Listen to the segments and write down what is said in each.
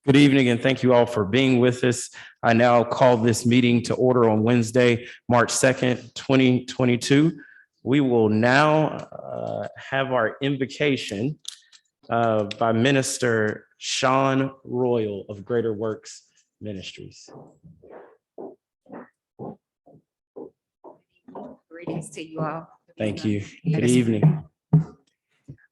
Good evening, and thank you all for being with us. I now call this meeting to order on Wednesday, March 2nd, 2022. We will now have our invocation by Minister Sean Royal of Greater Works Ministries. Greetings to you all. Thank you. Good evening.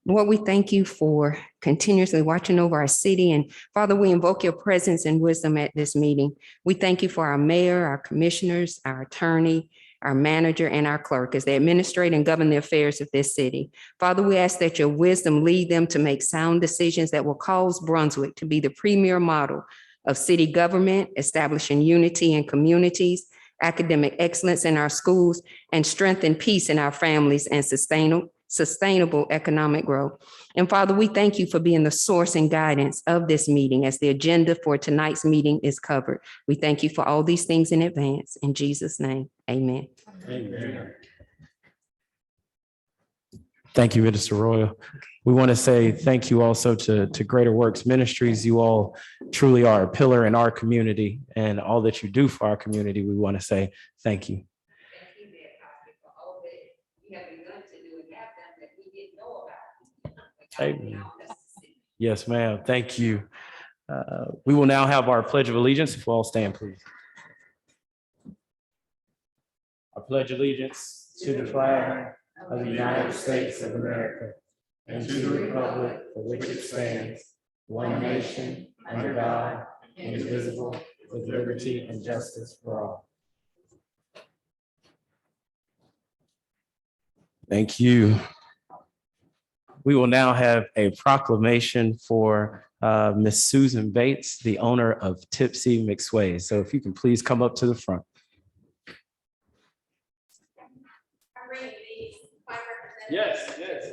Lord, we thank you for continuously watching over our city. And Father, we invoke your presence and wisdom at this meeting. We thank you for our mayor, our commissioners, our attorney, our manager, and our clerk as they administrate and govern the affairs of this city. Father, we ask that your wisdom lead them to make sound decisions that will cause Brunswick to be the premier model of city government, establishing unity in communities, academic excellence in our schools, and strengthen peace in our families and sustainable economic growth. And Father, we thank you for being the source and guidance of this meeting as the agenda for tonight's meeting is covered. We thank you for all these things in advance. In Jesus' name, amen. Amen. Thank you, Minister Royal. We want to say thank you also to Greater Works Ministries. You all truly are a pillar in our community, and all that you do for our community, we want to say thank you. Amen. Yes, ma'am. Thank you. We will now have our Pledge of Allegiance. If we'll all stand, please. I pledge allegiance to the flag of the United States of America and to the republic for which it stands, one nation, under God, indivisible, with liberty and justice for all. Thank you. We will now have a proclamation for Miss Susan Bates, the owner of Tipsy McSway's. So if you can please come up to the front. Yes, yes.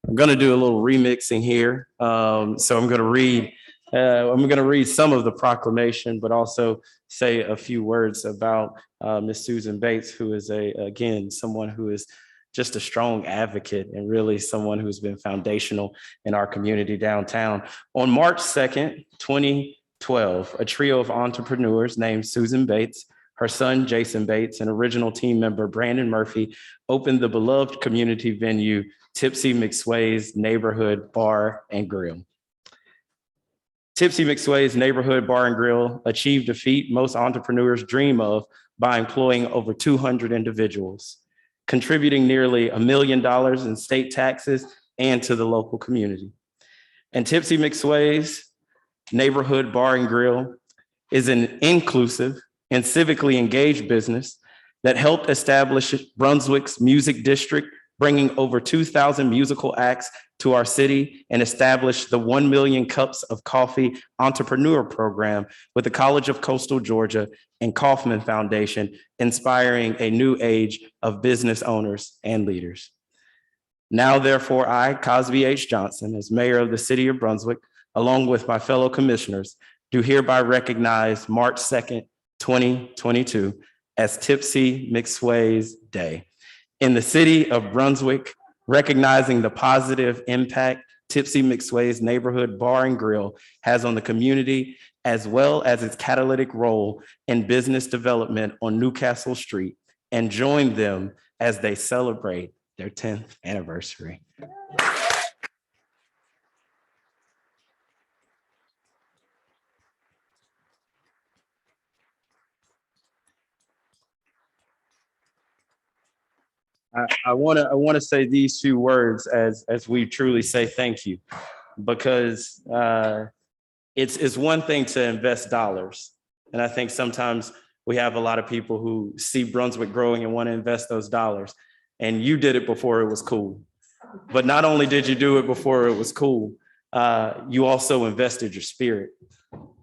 I'm going to do a little remixing here. So I'm going to read some of the proclamation, but also say a few words about Miss Susan Bates, who is again, someone who is just a strong advocate and really someone who's been foundational in our community downtown. On March 2nd, 2012, a trio of entrepreneurs named Susan Bates, her son, Jason Bates, and original team member, Brandon Murphy, opened the beloved community venue, Tipsy McSway's Neighborhood Bar and Grill. Tipsy McSway's Neighborhood Bar and Grill achieved a feat most entrepreneurs dream of by employing over 200 individuals, contributing nearly $1 million in state taxes and to the local community. And Tipsy McSway's Neighborhood Bar and Grill is an inclusive and civically engaged business that helped establish Brunswick's music district, bringing over 2,000 musical acts to our city, and established the 1 Million Cups of Coffee Entrepreneur Program with the College of Coastal Georgia and Kaufman Foundation, inspiring a new age of business owners and leaders. Now, therefore, I, Cosby H. Johnson, as mayor of the city of Brunswick, along with my fellow commissioners, do hereby recognize March 2nd, 2022 as Tipsy McSway's Day. In the city of Brunswick, recognizing the positive impact Tipsy McSway's Neighborhood Bar and Grill has on the community, as well as its catalytic role in business development on Newcastle Street, and join them as they celebrate their 10th anniversary. I want to say these few words as we truly say thank you, because it's one thing to invest dollars, and I think sometimes we have a lot of people who see Brunswick growing and want to invest those dollars, and you did it before it was cool. But not only did you do it before it was cool, you also invested your spirit,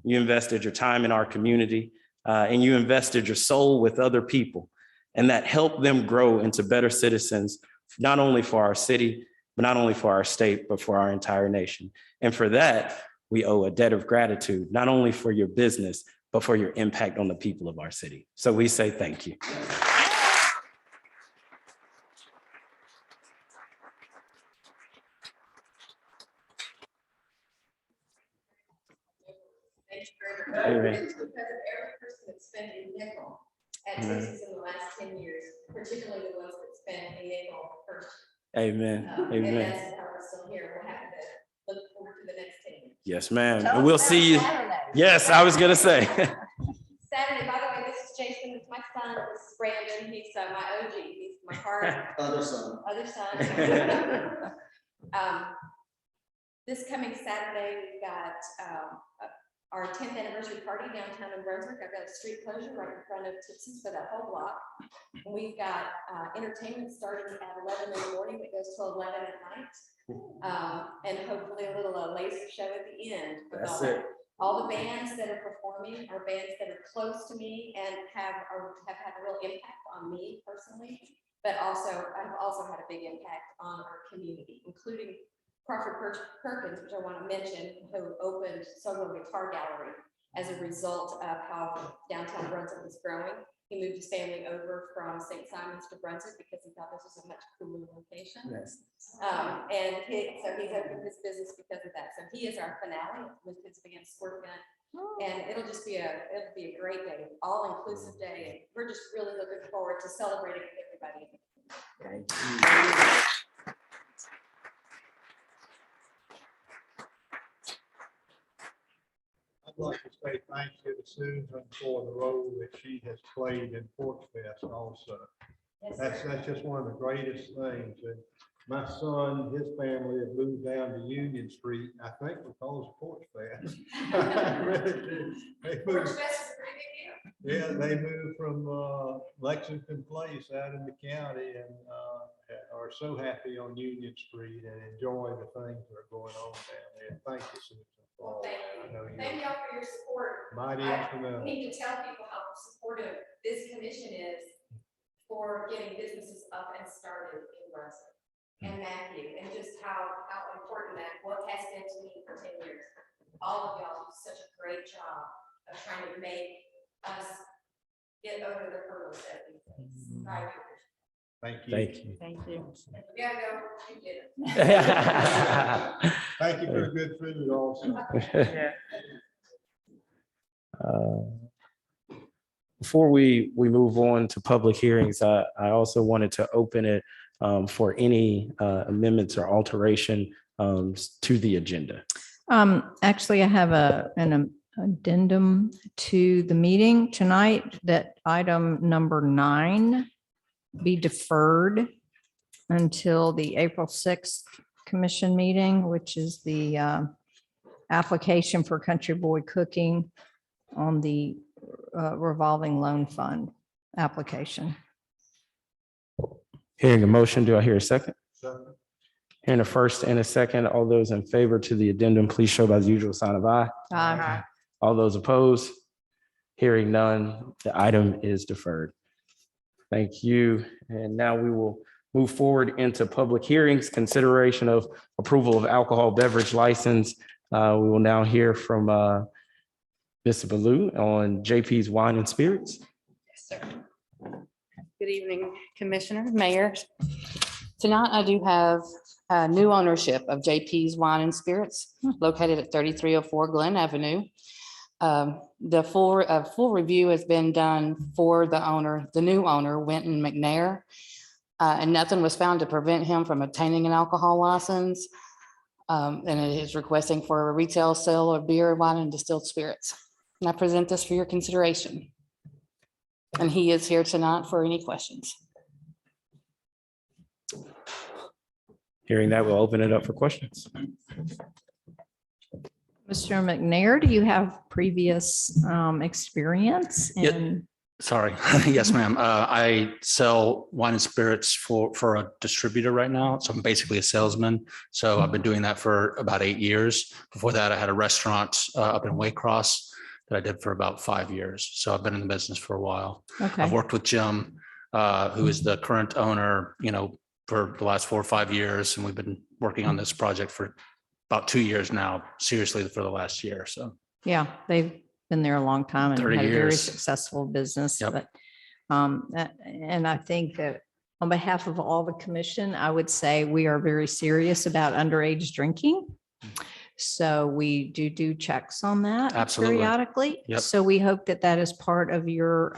you invested your time in our community, and you invested your soul with other people. And that helped them grow into better citizens, not only for our city, but not only for our state, but for our entire nation. And for that, we owe a debt of gratitude, not only for your business, but for your impact on the people of our city. So we say thank you. Amen. It's because of every person that spent a nickel at Amen. Texas in the last 10 years, particularly the ones that spent a nickel first. Amen. And Amen. that's why we're still here. We're happy to look forward to the next 10 years. Yes, ma'am. And we'll see you. Yes, I was going to say. Saturday, by the way, this is Jason. It's my son. This is Brandon. He's my OG. He's my heart. Other son. Other son. This coming Saturday, we've got our 10th anniversary party downtown in Brunswick. I've got a street closure right in front of Tipsy's for that whole block. And we've got entertainment starting at 11 in the morning that goes till 11 at night. And hopefully a little laser show at the end. That's it. All the bands that are performing are bands that are close to me and have had a real impact on me personally, but also have also had a big impact on our community, including Crawford Perkins, which I want to mention, who opened Solo Guitar Gallery as a result of how downtown Brunswick was growing. He moved his family over from St. Simons to Brunswick because he thought this was a much cooler location. Yes. And so he's opened his business because of that. So he is our finale with his band Squirt Gun. And it'll be a great day, all inclusive day. And we're just really looking forward to celebrating with everybody. Thank you. I'd like to say thank you to Susan for the role that she has played in Porch Fest also. Yes, That's just one of the greatest things. And my son, his family have moved down to Union Street, I think because of Porch Fest. I really do. They moved, yeah, they moved from Lexington Place out in the county and are so happy on Union Street and enjoy the things that are going on down there. Thank you, Susan. Well, thank you. I know Thank y'all for your support. mighty I instrumental. need to tell people how supportive this commission is for getting businesses up and started in Brunswick. And Matthew, and just how important that what has been to me for 10 years. All of y'all do such a great job of trying to make us get over the hurdles that we face. I appreciate it. Thank you. Thank you. Thank you. We gotta go. You did it. Thank you for the good food also. Before we move on to public hearings, I also wanted to open it for any amendments or alteration to the agenda. Actually, I have an addendum to the meeting tonight that item number 9 be deferred until the April 6th commission meeting, which is the application for Country Boy Cooking on the revolving loan fund application. Hearing a motion, do I hear a second? Second. Hearing a first and a second, all those in favor to the addendum, please show by the usual sign of aye. Aye. All those opposed? Hearing none, the item is deferred. Thank you. And now we will move forward into public hearings, consideration of approval of alcohol beverage license. We will now hear from Mr. Baloo on JP's Wine and Spirits. Yes, sir. Good evening, Commissioner, Mayor. Tonight I do have new ownership of JP's Wine and Spirits located at 3304 Glen Avenue. The full review has been done for the new owner, Winton McNair, and nothing was found to prevent him from obtaining an alcohol license. And it is requesting for a retail sale of beer, wine, and distilled spirits. And I present this for your consideration. And he is here tonight for any questions. Hearing that, we'll open it up for questions. Mr. McNair, do you have previous experience Yep. in? Sorry. Yes, ma'am. I sell wine and spirits for a distributor right now. So I'm basically a salesman. So I've been doing that for about 8 years. Before that, I had a restaurant up in Waycross that I did for about 5 years. So I've been in the business for a while. Okay. I've worked with Jim, who is the current owner, for the last 4 or 5 years. And we've been working on this project for about 2 years now, seriously for the last year. So Yeah, they've been there a long time and 30 had a very years. successful business. Yep. But and I think that on behalf of all the commission, I would say we are very serious about underage drinking. So we do checks on that Absolutely. periodically. Yep. So we hope that that is part of your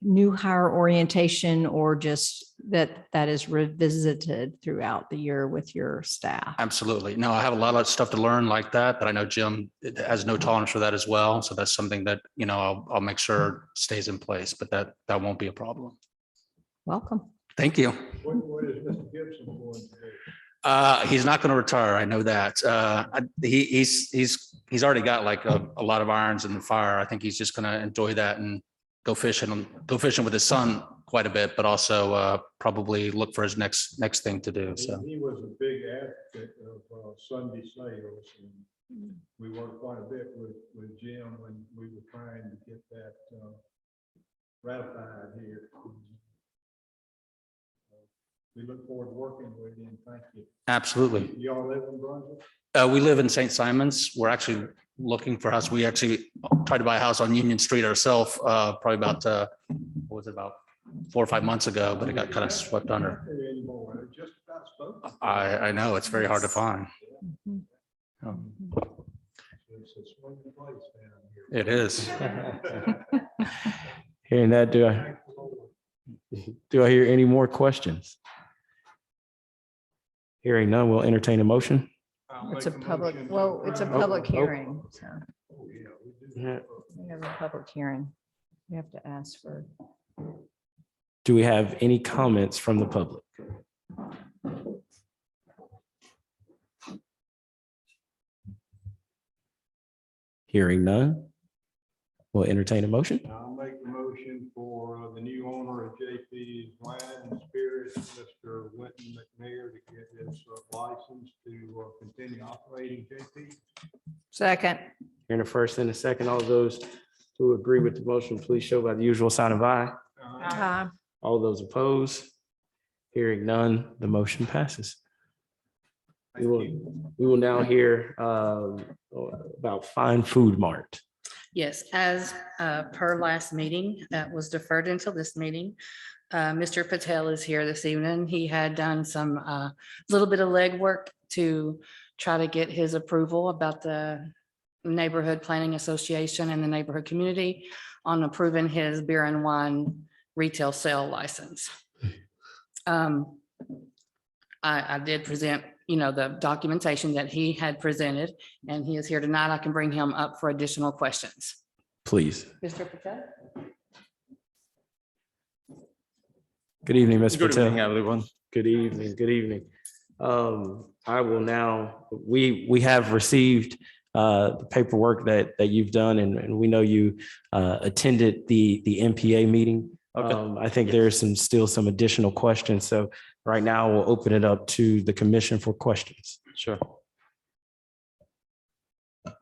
new hire orientation, or just that is revisited throughout the year with your staff. Absolutely. No, I have a lot of stuff to learn like that, but I know Jim has no tolerance for that as well. So that's something that, I'll make sure stays in place, but that won't be a problem. Welcome. Thank you. What is Mr. Gibson going to do? He's not going to retire. I know that. He's already got like a lot of irons in the fire. I think he's just going to enjoy that and go fishing with his son quite a bit, but also probably look for his next thing to do. So He was a big advocate of Sunday sales, and we worked quite a bit with Jim when we were trying to get that ratified here. We look forward to working with you, and thank you. absolutely. You all live in Brunswick? We live in St. Simons. We're actually looking for a house. We actually tried to buy a house on Union Street ourselves, probably about, what was it, about 4 or 5 months ago, but it got kind of swept under. Anymore. They're just about spoken. I know, it's very hard to find. It's a swinging place down here. It is. Hearing that, do I hear any more questions? Hearing none, we'll entertain a motion. It's a public, well, it's a public hearing, so Oh, yeah, we do. Yeah. we have a public hearing. We have to ask for. Do we have any comments from the public? Hearing none, we'll entertain a motion. I'll make the motion for the new owner of JP's Wine and Spirits, Mr. Winton McNair, to get his license to continue operating JP. Second. Hearing a first and a second, all those who agree with the motion, please show by the usual sign of aye. All those opposed? Hearing none, the motion passes. We will now hear about Fine Food Mart. Yes, as per last meeting, that was deferred until this meeting. Mr. Patel is here this evening. He had done some little bit of legwork to try to get his approval about the Neighborhood Planning Association and the neighborhood community on approving his beer and wine retail sale license. I did present, the documentation that he had presented, and he is here tonight. I can bring him up for additional questions. Please. Mr. Patel? Good evening, Mr. Good Patel. evening, everyone. Good evening, good evening. I will now, we have received the paperwork that you've done, and we know you attended the MPA meeting. Okay. I think there's still some additional questions. So right now we'll open it up to the commission for questions. Sure.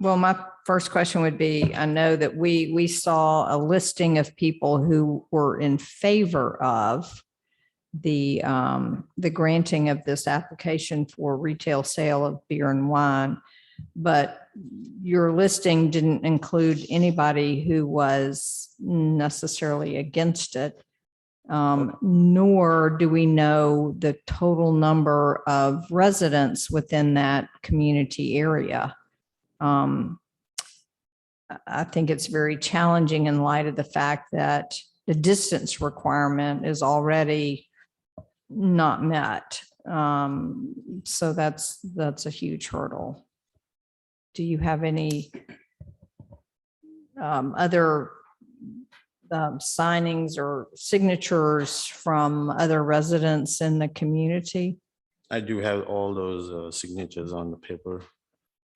Well, my first question would be, I know that we saw a listing of people who were in favor of the granting of this application for retail sale of beer and wine, but your listing didn't include anybody who was necessarily against it. Nor do we know the total number of residents within that community area. I think it's very challenging in light of the fact that the distance requirement is already not met. So that's a huge hurdle. Do you have any other signings or signatures from other residents in the community? I do have all those signatures on the paper.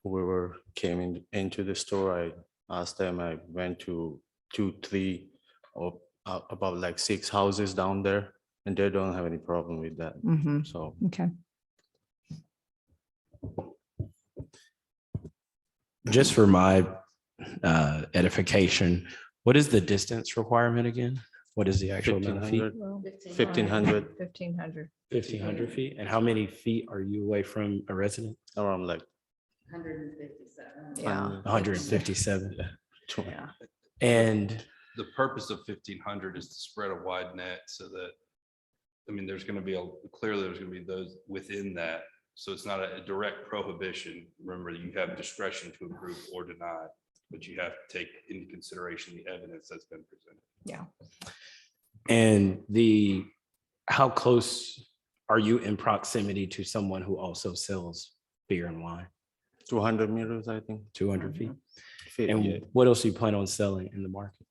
Whoever came into the store, I asked them, I went to 2, 3, or about like 6 houses down there, and they don't have any problem with that. Mhm. So Okay. Just for my edification, what is the distance requirement again? What is the actual amount of feet? 1,500 1,500. 1,500 feet? And how many feet are you away from a resident? around like 157. Yeah. 157. Yeah. And The purpose of 1,500 is to spread a wide net so that, there's going to be clearly there's going to be those within that So it's not a direct prohibition. Remember, you have discretion to approve or deny, but you have to take into consideration the evidence that's been presented. Yeah. And how close are you in proximity to someone who also sells beer and wine? 200 meters, I think. 200 feet? Yeah. And what else do you plan on selling in the market?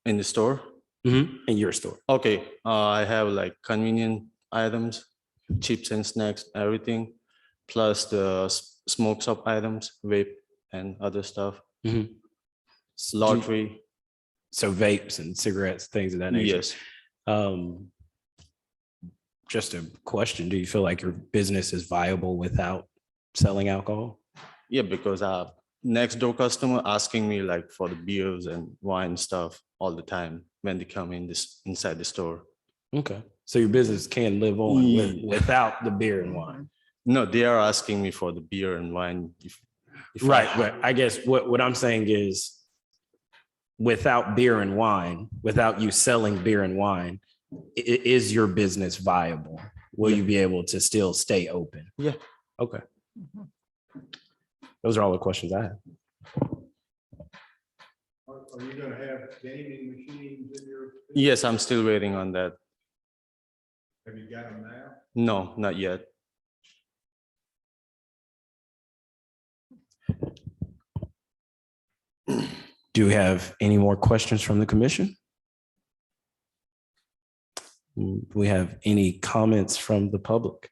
In the store. In your store? Okay, I have like convenient items, chips and snacks, everything, plus the smoke shop items, vape and other stuff. Lottery. So vapes and cigarettes, things of that nature? Yes. Just a question, do you feel like your business is viable without selling alcohol? Yeah, because next door customer asking me like for the beers and wine stuff all the time when they come inside the store. Okay, so your business can live on Yeah. without the beer and wine? No, they are asking me for the beer and wine. If Right, but I guess what I'm saying is without beer and wine, without you selling beer and wine, is your business viable? Will you be able to still stay open? Yeah. Okay. Those are all the questions I have. Are you gonna have gaming machines in your? Yes, I'm still waiting on that. Have you got them now? No, not yet. Do we have any more questions from the commission? Do we have any comments from the public?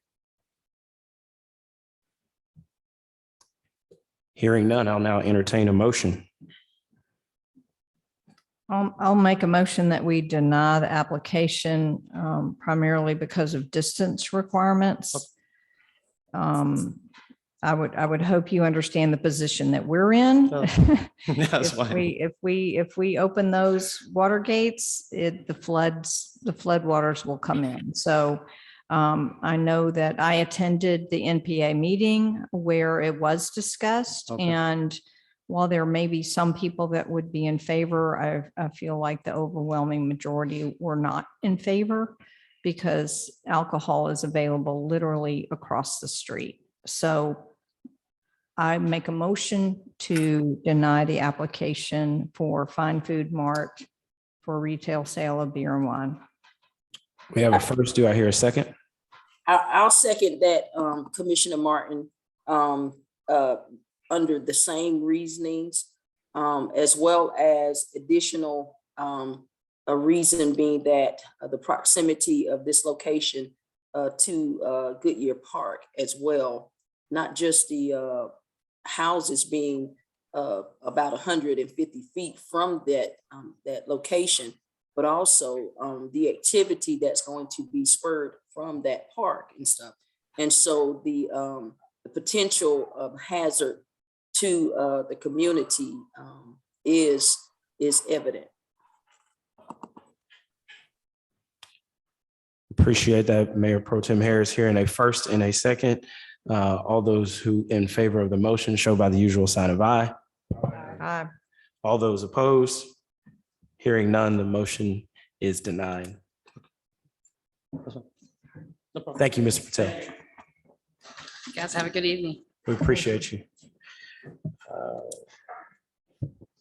Hearing none, I'll now entertain a motion. I'll make a motion that we deny the application primarily because of distance requirements. I would hope you understand the position that we're in. That's If fine. we open those water gates, the floodwaters will come in. So I know that I attended the NPA meeting where it was discussed. Okay. And while there may be some people that would be in favor, I feel like the overwhelming majority were not in favor because alcohol is available literally across the street. So I make a motion to deny the application for Fine Food Mart for retail sale of beer and wine. We have a first. Do I hear a second? I'll second that, Commissioner Martin, under the same reasonings, as well as additional, a reason being that the proximity of this location to Goodyear Park as well, not just the houses being about 150 feet from that location, but also the activity that's going to be spurred from that park and stuff. And so the potential of hazard to the community is evident. Appreciate that, Mayor Pro Tem Harris. Here in a first and a second. All those who in favor of the motion show by the usual sign of aye. Aye. All those opposed? Hearing none, the motion is denied. Thank you, Mr. Patel. You guys have a good evening. We appreciate you.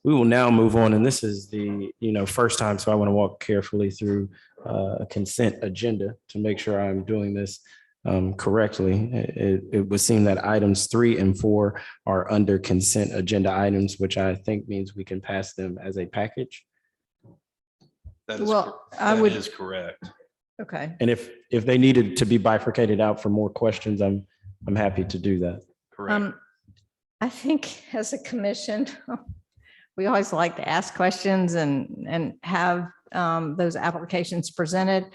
We will now move on, and this is the first time, so I want to walk carefully through a consent agenda to make sure I'm doing this correctly. It would seem that items 3 and 4 are under consent agenda items, which I think means we can pass them as a package. That is, Well, that is correct. Okay. And if they needed to be bifurcated out for more questions, I'm happy to do that. Correct. I think as a commission, we always like to ask questions and have those applications presented.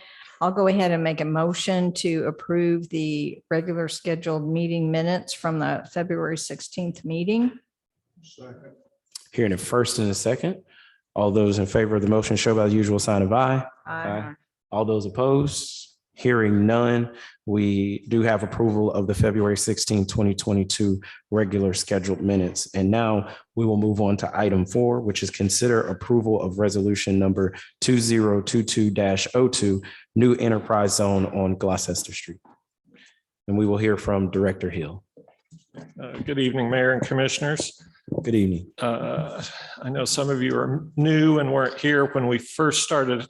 I'll go ahead and make a motion to approve the regular scheduled meeting minutes from the February 16th meeting. Second. Here in a first and a second, all those in favor of the motion show by the usual sign of aye. Aye. All those opposed? Hearing none, we do have approval of the February 16, 2022 regular scheduled minutes. And now we will move on to item 4, which is consider approval of resolution number 2022-02, new enterprise zone on Gloucester Street. and we will hear from Director Hill. Good evening, Mayor and Commissioners. Good evening. I know some of you are new and weren't here when we first started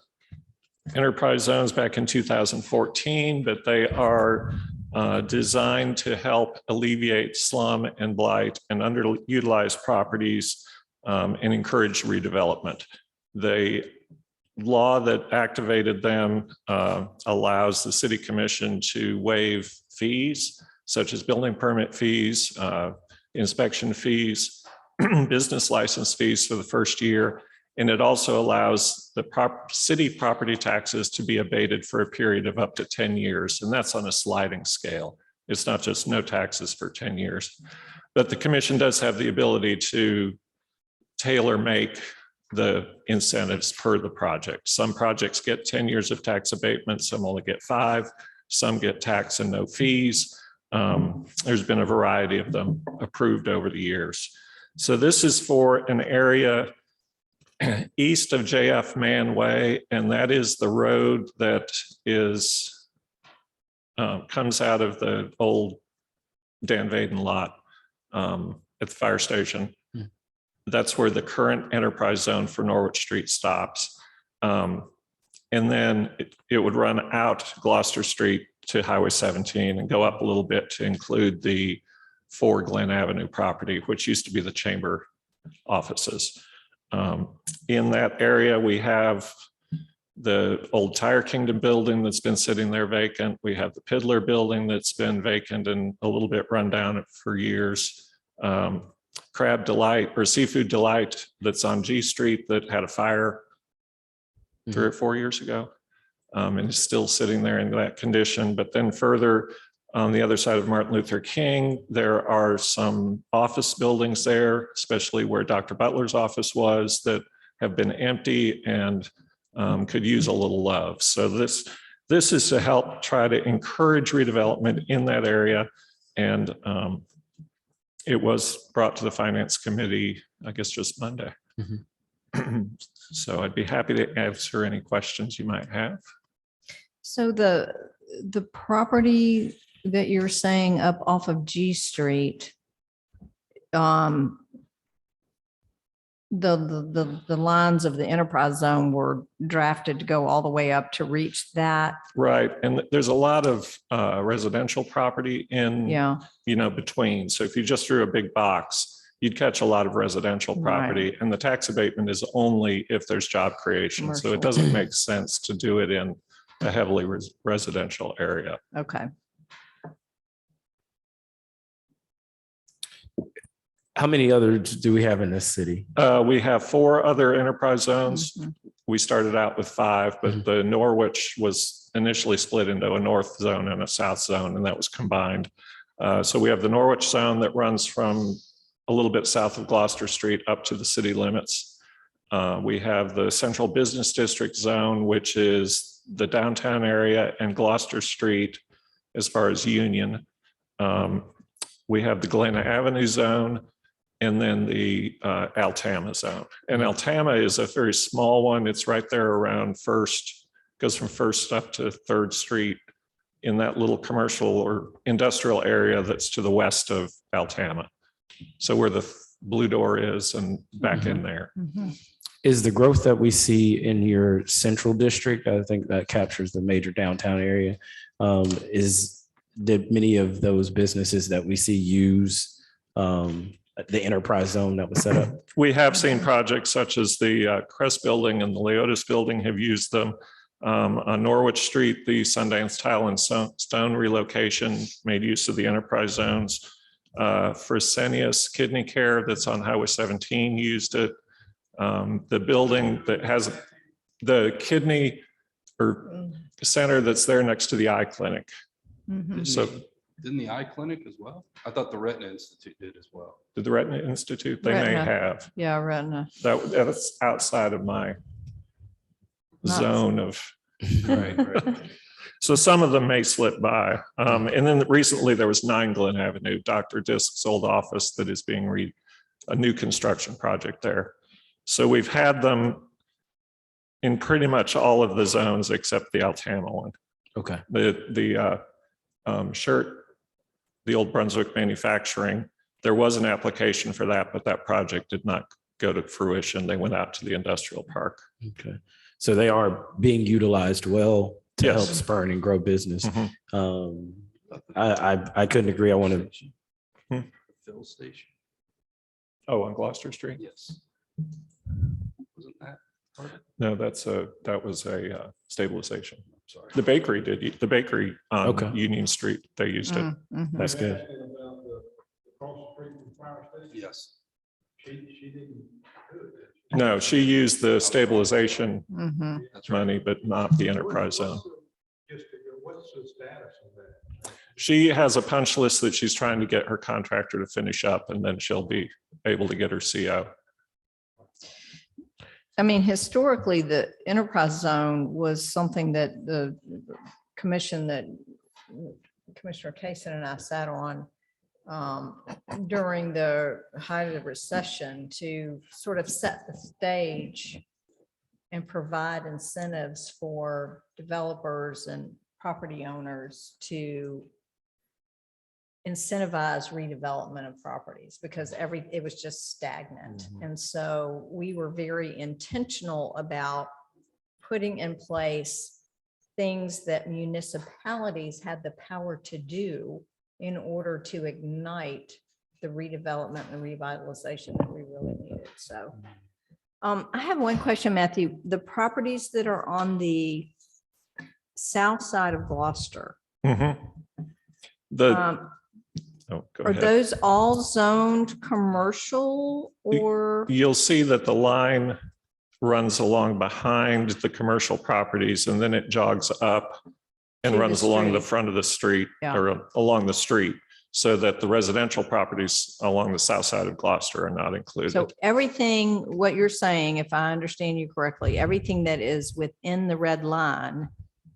enterprise zones back in 2014, but they are designed to help alleviate slum and blight and underutilized properties and encourage redevelopment. The law that activated them allows the city commission to waive fees such as building permit fees, inspection fees, business license fees for the first year. And it also allows the city property taxes to be abated for a period of up to 10 years. And that's on a sliding scale. It's not just no taxes for 10 years. But the commission does have the ability to tailor make the incentives per the project. Some projects get 10 years of tax abatement, some only get 5, some get tax and no fees. There's been a variety of them approved over the years. So this is for an area east of JF Mann Way, and that is the road that is comes out of the old Dan Vaden lot at the fire station. That's where the current enterprise zone for Norwich Street stops. And then it would run out Gloucester Street to Highway 17 and go up a little bit to include the 4 Glen Avenue property, which used to be the chamber offices. In that area, we have the old Tire Kingdom building that's been sitting there vacant. We have the Piddler building that's been vacant and a little bit run down for years. Crab Delight or Seafood Delight that's on G Street that had a fire 3 or 4 years ago. And is still sitting there in that condition. But then further on the other side of Martin Luther King, there are some office buildings there, especially where Dr. Butler's office was, that have been empty and could use a little love. So this is to help try to encourage redevelopment in that area. And it was brought to the Finance Committee, I guess, just Monday. So I'd be happy to answer any questions you might have. So the property that you're saying up off of G Street, the lines of the enterprise zone were drafted to go all the way up to reach that. Right. And there's a lot of residential property in, Yeah. between. So if you just threw a big box, you'd catch a lot of residential property, and the tax abatement is only if there's job creation. So it Commercial. doesn't make sense to do it in a heavily residential area. Okay. How many others do we have in this city? We have 4 other enterprise zones. We started out with 5, but the Norwich was initially split into a north zone and a south zone, and that was combined. So we have the Norwich zone that runs from a little bit south of Gloucester Street up to the city limits. We have the Central Business District zone, which is the downtown area and Gloucester Street as far as Union. We have the Galena Avenue zone, and then the Altama zone. And Altama is a very small one. It's right there around First, goes from First up to 3rd Street in that little commercial or industrial area that's to the west of Altama. So where the blue door is and back in there. Is the growth that we see in your central district, I think that captures the major downtown area, did many of those businesses that we see use the enterprise zone that was set up? We have seen projects such as the Crest Building and the Leotis Building have used them. On Norwich Street, the Sundance Tile and Stone relocation made use of the enterprise zones. Fresenius Kidney Care that's on Highway 17 used it. The building that has the kidney or center that's there next to the eye clinic. So Didn't the eye clinic as well? I thought the Retina Institute did as well. did the Retina Institute? They may Retina. have. Yeah, retina. That's outside of my zone of. Right. So some of them may slip by. And then recently there was 9 Glen Avenue, Dr. Disk's old office that is being a new construction project there. So we've had them in pretty much all of the zones except the Altama one. Okay. The shirt the old Brunswick manufacturing. There was an application for that, but that project did not go to fruition. They went out to the industrial park. Okay. So they are being utilized well to help Yes. spur and grow business. Mhm. I couldn't agree. I want to, Fill station. Oh, on Gloucester Street? Yes. Wasn't that part of it? No, that was a stabilization. Sorry. The bakery the bakery on Okay. Union Street, they used it. that's You good. asking about the across the street from the fire station? Yes. She didn't do it. No, she used the stabilization Mhm. That's right. money, but not the enterprise zone. What's the status of that? She has a punch list that she's trying to get her contractor to finish up, and then she'll be able to get her CO. I mean, historically, the enterprise zone was something that the commission that Commissioner Kaysen and I sat on during the height of the recession to sort of set the stage and provide incentives for developers and property owners to incentivize redevelopment of properties because it was just stagnant. And so we were very intentional about putting in place things that municipalities had the power to do in order to ignite the redevelopment and revitalization that we really needed. So I have one question, Matthew. The properties that are on the south side of Gloucester, Mhm. Oh, go are ahead. those all zoned commercial or? You'll see that the line runs along behind the commercial properties and then it jogs up and To the runs along the street. front of the street Yeah. or along the street so that the residential properties along the south side of Gloucester are not So included. everything, what you're saying, if I understand you correctly, everything that is within the red line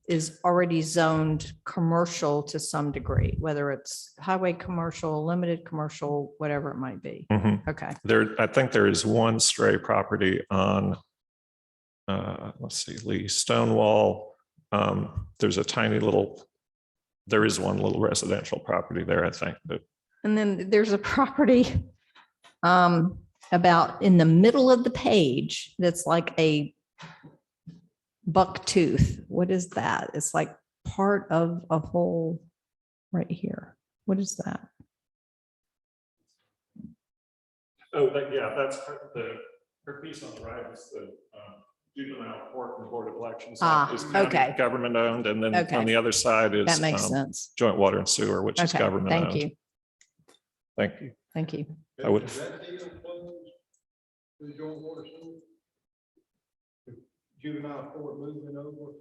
is already zoned commercial to some degree, whether it's highway commercial, limited commercial, whatever it might be. Mhm. Okay. I think there is one stray property on, let's see, Lee Stonewall. There's a tiny little, there is one little residential property there, I think, but And then there's a property about in the middle of the page that's like a buck tooth. What is that? It's like part of a whole right here. What is that? yeah, that's her piece on the right is the juvenile court and board of elections. Ah, is county okay. Government owned, and then Okay. on the other side is That makes sense. joint water and sewer, which is Okay, government thank owned. you. Thank you. Thank you. I would- Is that deal closed? The joint water sewer? The Juvenile court moving over?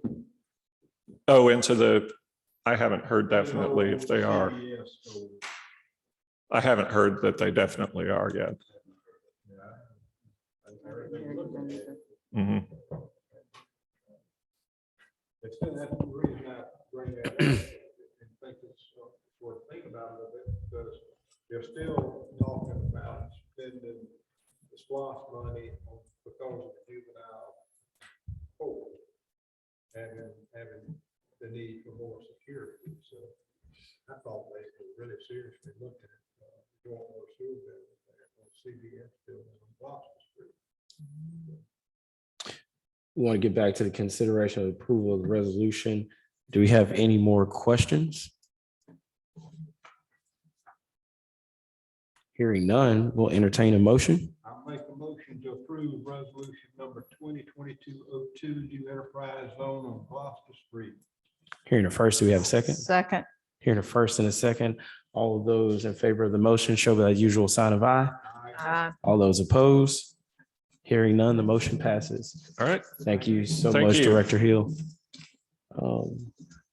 Oh, I haven't heard definitely if they are. CBS store. I haven't heard that they definitely are yet. Everything looking at it. Mhm. It's still, that's the reason I bring that up, and think it's worth thinking about a little bit, because they're still talking about spending the SPOS money because of the juvenile court. Having the need for more security, so I thought they were really seriously looking at joint water sewer building there on CBS building on Gloucester Street. We want to get back to the consideration of approval of the resolution. Do we have any more questions? Hearing none, we'll entertain a motion. I'll make a motion to approve resolution number 2022-02, new enterprise zone on Gloucester Street. Hearing a first, do we have a second? Second. Hearing a first and a second. All of those in favor of the motion show by the usual sign of aye. All those opposed? Hearing none, the motion passes. All right. Thank you so Thank much, you. Director Hill.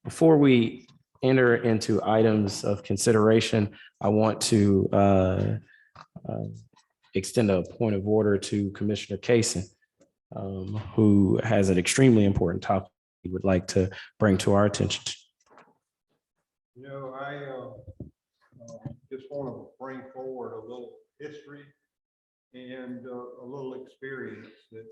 Before we enter into items of consideration, I want to extend a point of order to Commissioner Kaysen, who has an extremely important topic he would like to bring to our attention. You know, I just want to bring forward a little history and a little experience that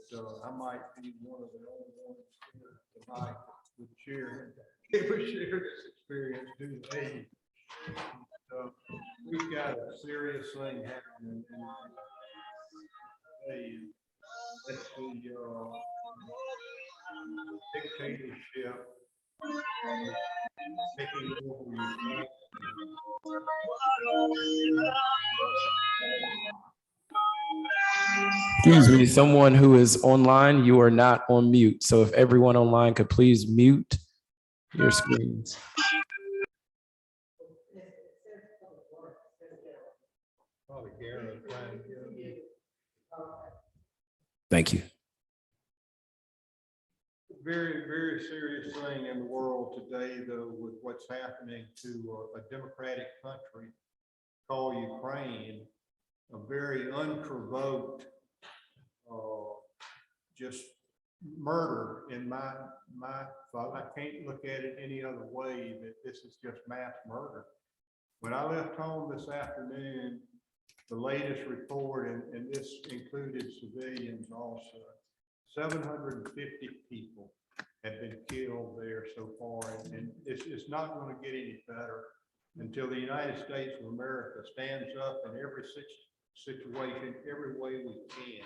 I might be one of the only ones here tonight with share this experience due to age. we've got a serious thing happening in that's the dictatorship taking over your Excuse me, someone who is online, you are not on mute. So if everyone online could please mute your screens. probably Garrett trying to get me. Thank you. Very, very serious thing in the world today, though, with what's happening to a democratic country called Ukraine, a very unprovoked, just murder in my thought. I can't look at it any other way that this is just mass murder. When I left home this afternoon, the latest report, and this included civilians also, 750 people have been killed there so far, and it's not going to get any better until the United States of America stands up in every situation, every way we can.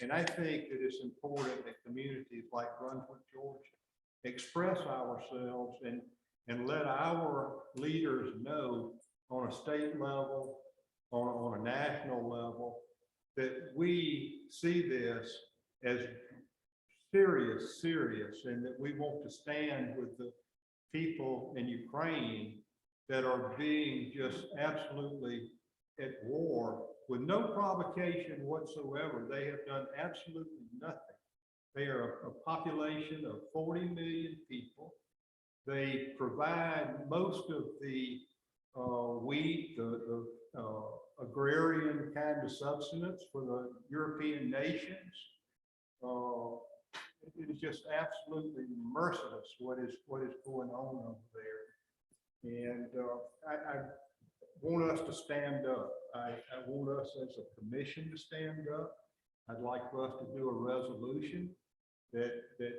And I think that it's important that communities like Brunswick, Georgia, express ourselves and let our leaders know on a state level, on a national level, that we see this as serious, and that we want to stand with the people in Ukraine that are being just absolutely at war with no provocation whatsoever. They have done absolutely nothing. They are a population of 40 million people. They provide most of the wheat, the agrarian kind of subsistence for the European nations. It is just absolutely merciless what is going on over there. And I want us to stand up. I want us as a commission to stand up. I'd like for us to do a resolution that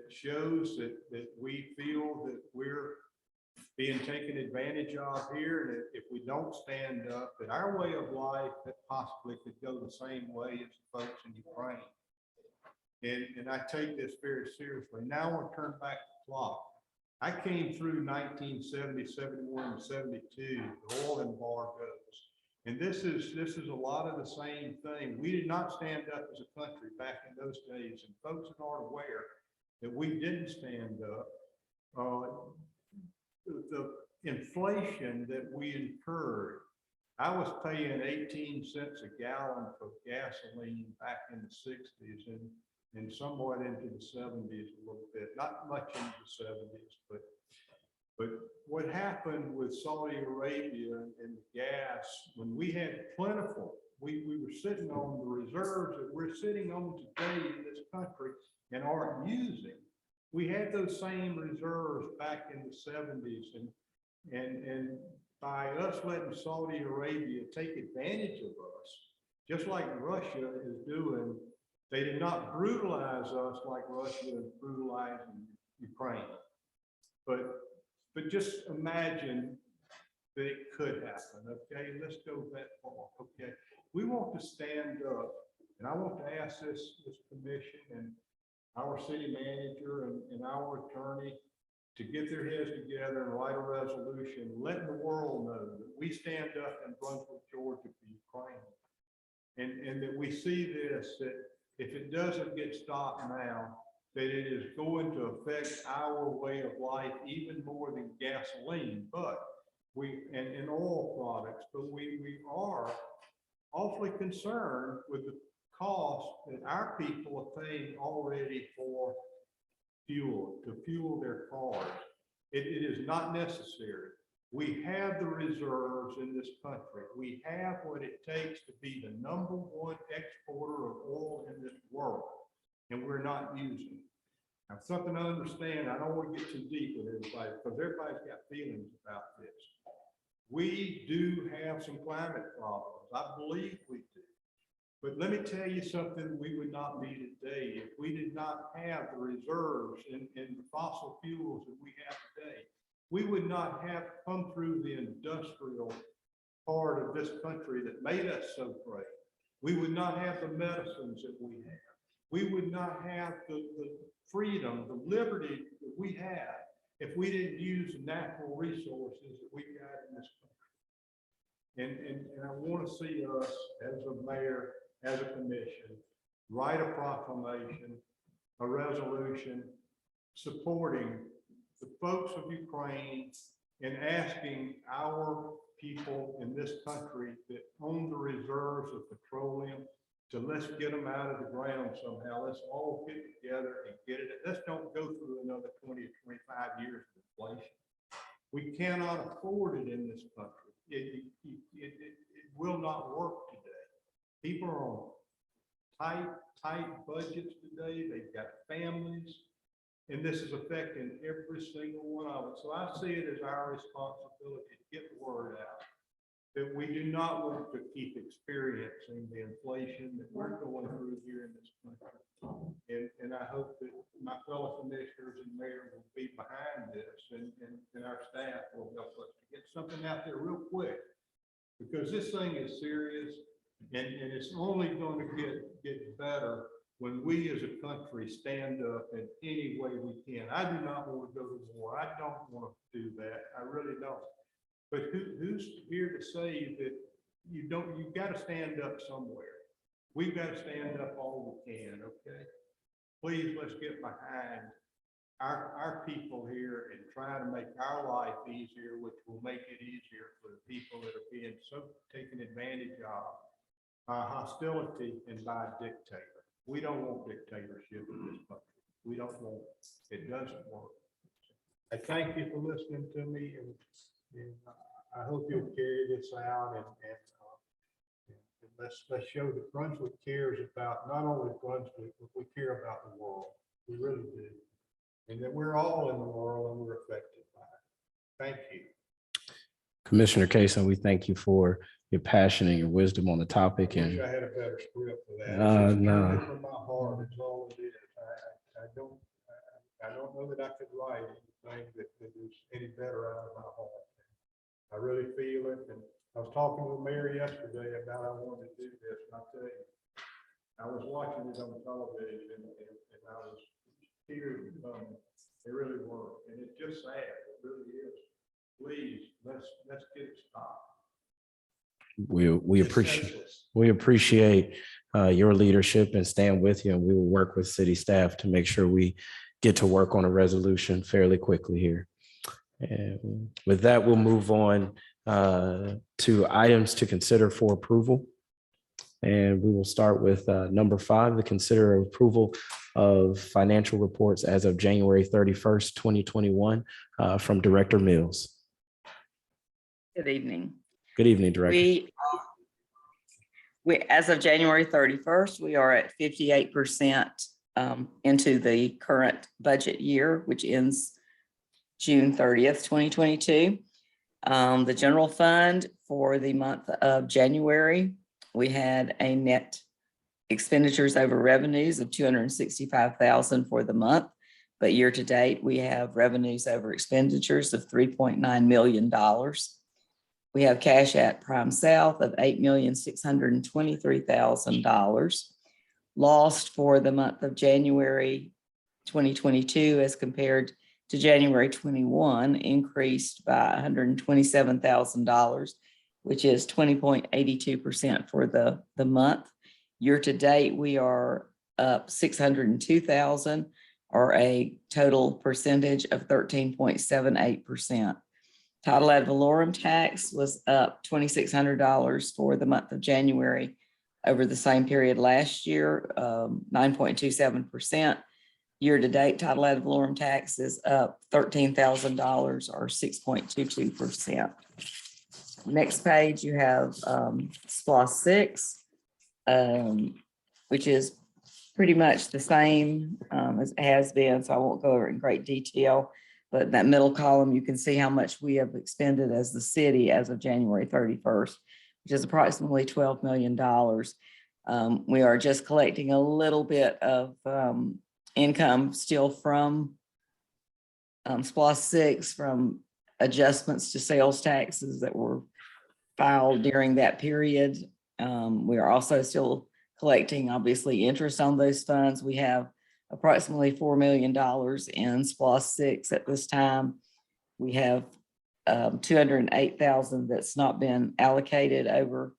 shows that we feel that we're being taken advantage of here, and if we don't stand up, that our way of life that possibly could go the same way as the folks in Ukraine. And I take this very seriously. Now I want to turn back the clock. I came through 1970, 71, and 72, the oil embargoes. And this is a lot of the same thing. We did not stand up as a country back in those days, and folks that aren't aware that we didn't stand up. The inflation that we incurred, I was paying 18 cents a gallon for gasoline back in the 60s and somewhat into the 70s a little bit, not much into the 70s, but what happened with Saudi Arabia and the gas, when we had plentiful, we were sitting on the reserves that we're sitting on today in this country and aren't using. We had those same reserves back in the 70s, and by us letting Saudi Arabia take advantage of us, just like Russia is doing, they did not brutalize us like Russia is brutalizing Ukraine. But just imagine that it could happen, okay? Let's go that far, okay? We want to stand up, and I want to ask this commission and our city manager and our attorney to get their heads together and write a resolution, letting the world know that we stand up in Brunswick, Georgia for Ukraine. And that we see this, that if it doesn't get stopped now, that it is going to affect our way of life even more than gasoline, but and oil products, but we are awfully concerned with the cost that our people are paying already for fuel, to fuel their cars. It is not necessary. We have the reserves in this country. We have what it takes to be the #1 exporter of oil in this world, and we're not using it. Now, something to understand, I don't want to get too deep with everybody, because everybody's got feelings about this. We do have some climate problems. I believe we do. But let me tell you something we would not be today if we did not have the reserves in the fossil fuels that we have today. We would not have come through the industrial part of this country that made us so great. We would not have the medicines that we have. We would not have the freedom, the liberty that we have if we didn't use the natural resources that we got in this country. And I want to see us as a mayor, as a commission, write a proclamation, a resolution supporting the folks of Ukraine and asking our people in this country that own the reserves of petroleum to let's get them out of the ground somehow. Let's all get together and get it. Let's don't go through another 20 or 25 years of inflation. We cannot afford it in this country. It will not work today. People are on tight budgets today. They've got families, and this is affecting every single one of us. So I see it as our responsibility to get the word out that we do not want to keep experiencing the inflation that we're going through here in this country. And I hope that my fellow commissioners and mayor will be behind this, and our staff will help us to get something out there real quick, because this thing is serious, and it's only going to get better when we as a country stand up in any way we can. I do not want to go to war. I don't want to do that. I really don't. But who's here to say that you don't? You've got to stand up somewhere. We've got to stand up all we can, okay? Please, let's get behind our people here and try to make our life easier, which will make it easier for the people that are being so taken advantage of by hostility and by a dictator. We don't want dictatorship in this country. We don't want it. It doesn't work. I thank you for listening to me, and I hope you'll carry this out and let's show that Brunswick cares about not only Brunswick, but we care about the world. We really do. And that we're all in the world and we're affected by it. Thank you. Commissioner Kaysen, we thank you for your passion and your wisdom on the topic. I And wish I had a better script for that. No. It's from my heart. It's all it is. I don't know that I could write anything that is any better out of my heart. I really feel it. And I was talking with Mary yesterday about I wanted to do this, and I'll tell you, I was watching it on television and I was tears coming. They really were, and it's just sad. It really is. Please, let's get it stopped. we appreciate your leadership and stand with you, and we will work with city staff to make sure we get to work on a resolution fairly quickly here. And with that, we'll move on to items to consider for approval. And we will start with number 5, the consider approval of financial reports as of January 31st, 2021 from Director Mills. Good evening. Good evening, Director. We as of January 31st, we are at 58% into the current budget year, which ends June 30th, 2022. The general fund for the month of January, we had a net expenditures over revenues of $265,000 for the month, but year to date, we have revenues over expenditures of $3.9 million. We have cash at Prime South of $8,623,000. Lost for the month of January 2022 as compared to January 21 increased by $127,000, which is 20.82% for the month. Year to date, we are up $602,000, or a total percentage of 13.78%. Title ad valorem tax was up $2,600 for the month of January over the same period last year, 9.27%. Year to date, title ad valorem tax is up $13,000 or 6.22%. Next page, you have SPLOST 6, which is pretty much the same as it has been, so I won't go over it in great detail. But that middle column, you can see how much we have expended as the city as of January 31st, which is approximately $12 million. We are just collecting a little bit of income still from SPLOST 6 from adjustments to sales taxes that were filed during that period. We are also still collecting, obviously, interest on those funds. We have approximately $4 million in SPOS 6 at this time. We have 208,000 that's not been allocated over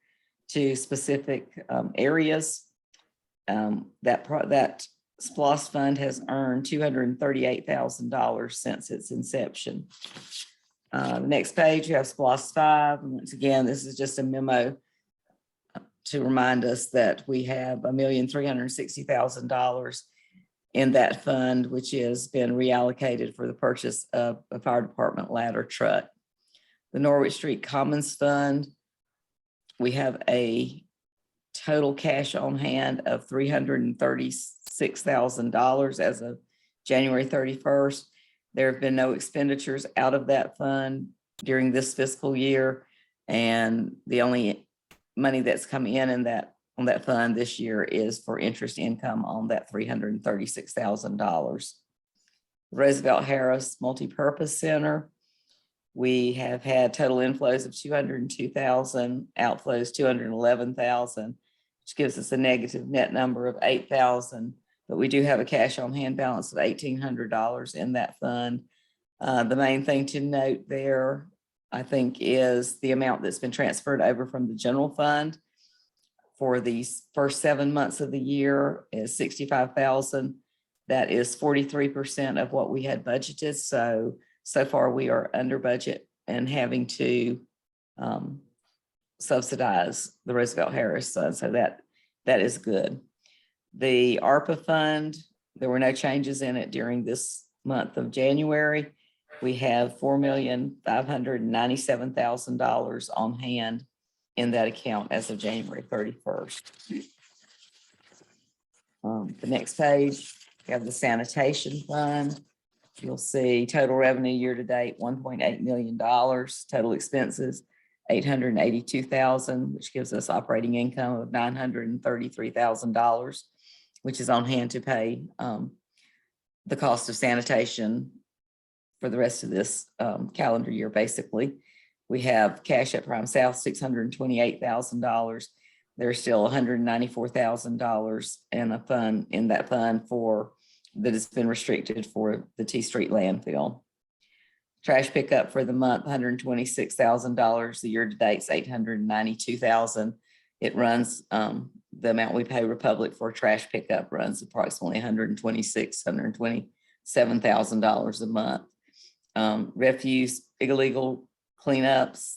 to specific areas. That SPOS fund has earned $238,000 since its inception. The next page, you have SPOS 5. And once again, this is just a memo to remind us that we have $1,360,000 in that fund, which has been reallocated for the purchase of a fire department ladder truck. The Norwich Street Commons Fund, we have a total cash on hand of $336,000 as of January 31st. There have been no expenditures out of that fund during this fiscal year. And the only money that's come in on that fund this year is for interest income on that $336,000. Roosevelt Harris Multipurpose Center, we have had total inflows of 202,000, outflows 211,000, which gives us a negative net number of 8,000. But we do have a cash on hand balance of $1,800 in that fund. The main thing to note there, I think, is the amount that's been transferred over from the general fund for these first 7 months of the year is $65,000. That is 43% of what we had budgeted. So far we are under budget and having to subsidize the Roosevelt Harris Fund. So that is good. The ARPA fund, there were no changes in it during this month of January. We have $4,597,000 on hand in that account as of January 31st. The next page, we have the sanitation fund. You'll see total revenue year to date, $1.8 million, total expenses, $882,000, which gives us operating income of $933,000, which is on hand to pay the cost of sanitation for the rest of this calendar year, basically. We have cash at Prime South, $628,000. There's still $194,000 in that fund that has been restricted for the T Street landfill. Trash pickup for the month, $126,000. The year to date's $892,000. It runs, the amount we pay Republic for trash pickup runs approximately $127,000 a month. Refuse, illegal cleanups,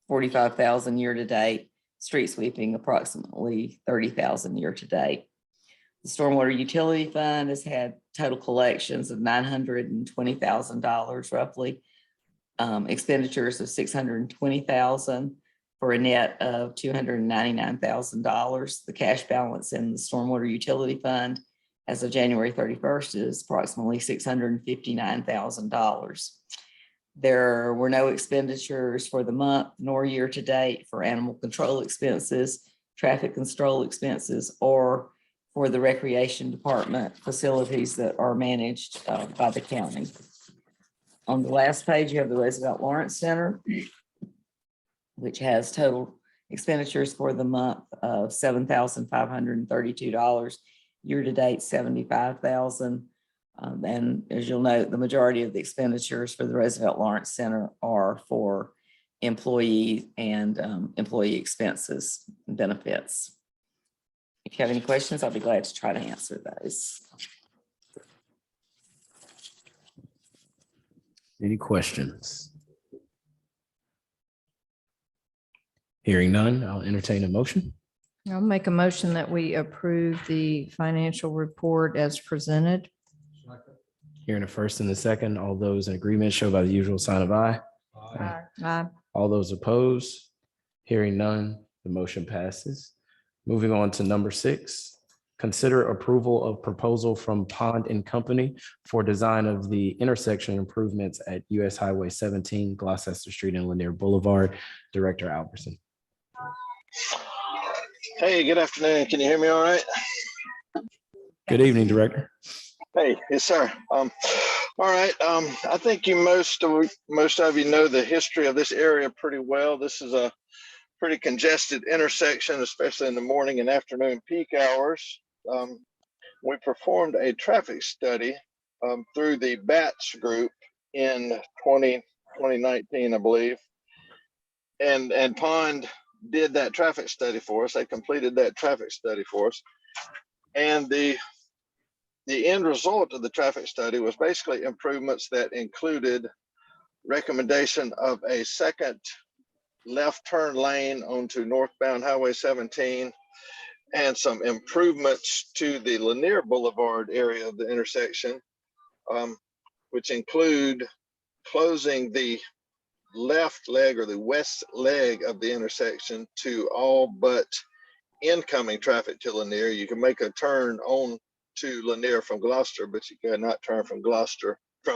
$45,000 year to date. Street sweeping, approximately $30,000 year to date. The Stormwater Utility Fund has had total collections of $920,000 roughly. Expenditures of $620,000 for a net of $299,000. The cash balance in the Stormwater Utility Fund as of January 31st is approximately $659,000. There were no expenditures for the month nor year to date for animal control expenses, traffic control expenses, or for the recreation department facilities that are managed by the county. On the last page, you have the Roosevelt Lawrence Center, which has total expenditures for the month of $7,532, year to date $75,000. And as you'll note, the majority of the expenditures for the Roosevelt Lawrence Center are for employee and employee expenses and benefits. If you have any questions, I'll be glad to try to answer those. Any questions? Hearing none, I'll entertain a motion. I'll make a motion that we approve the financial report as presented. Hearing a first and a second, all those in agreement show by the usual sign of aye. Aye. All those opposed, hearing none, the motion passes. Moving on to number 6, consider approval of proposal from Pond and Company for design of the intersection improvements at US Highway 17, Gloucester Street and Lanier Boulevard. Director Albertson. Hey, good afternoon. Can you hear me all right? Good evening, Director. Hey, yes, sir. All right, I think most of you know the history of this area pretty well. This is a pretty congested intersection, especially in the morning and afternoon peak hours. We performed a traffic study through the BATS group in 2019, I believe. And Pond did that traffic study for us. They completed that traffic study for us. And the end result of the traffic study was basically improvements that included recommendation of a second left turn lane onto northbound Highway 17 and some improvements to the Lanier Boulevard area of the intersection, which include closing the left leg or the west leg of the intersection to all but incoming traffic to Lanier. You can make a turn on to Lanier from Gloucester, but you cannot turn from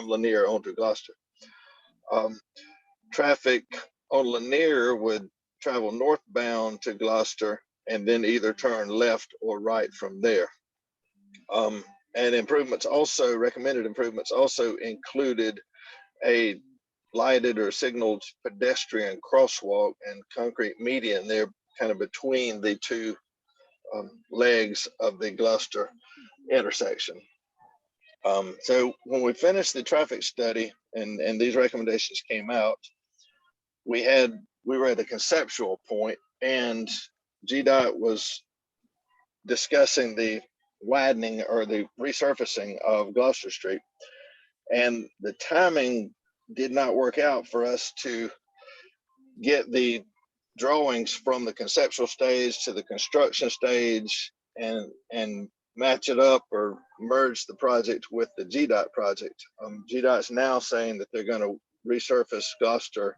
Lanier onto Gloucester. Traffic on Lanier would travel northbound to Gloucester and then either turn left or right from there. And recommended improvements also included a lighted or signaled pedestrian crosswalk and concrete median there kind of between the two legs of the Gloucester intersection. So when we finished the traffic study and these recommendations came out, we were at a conceptual point, and GDOT was discussing the widening or the resurfacing of Gloucester Street, and the timing did not work out for us to get the drawings from the conceptual stage to the construction stage and match it up or merge the project with the GDOT project. GDOT's now saying that they're going to resurface Gloucester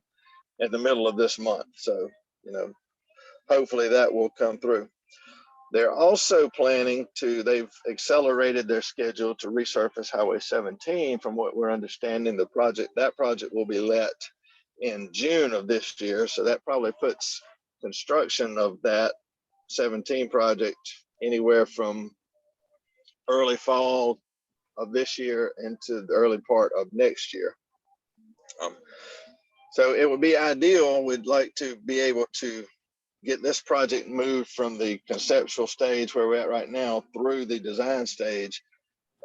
in the middle of this month. So, hopefully that will come through. They're also planning they've accelerated their schedule to resurface Highway 17. From what we're understanding, that project will be let in June of this year. So that probably puts construction of that 17 project anywhere from early fall of this year into the early part of next year. So it would be ideal. We'd like to be able to get this project moved from the conceptual stage where we're at right now through the design stage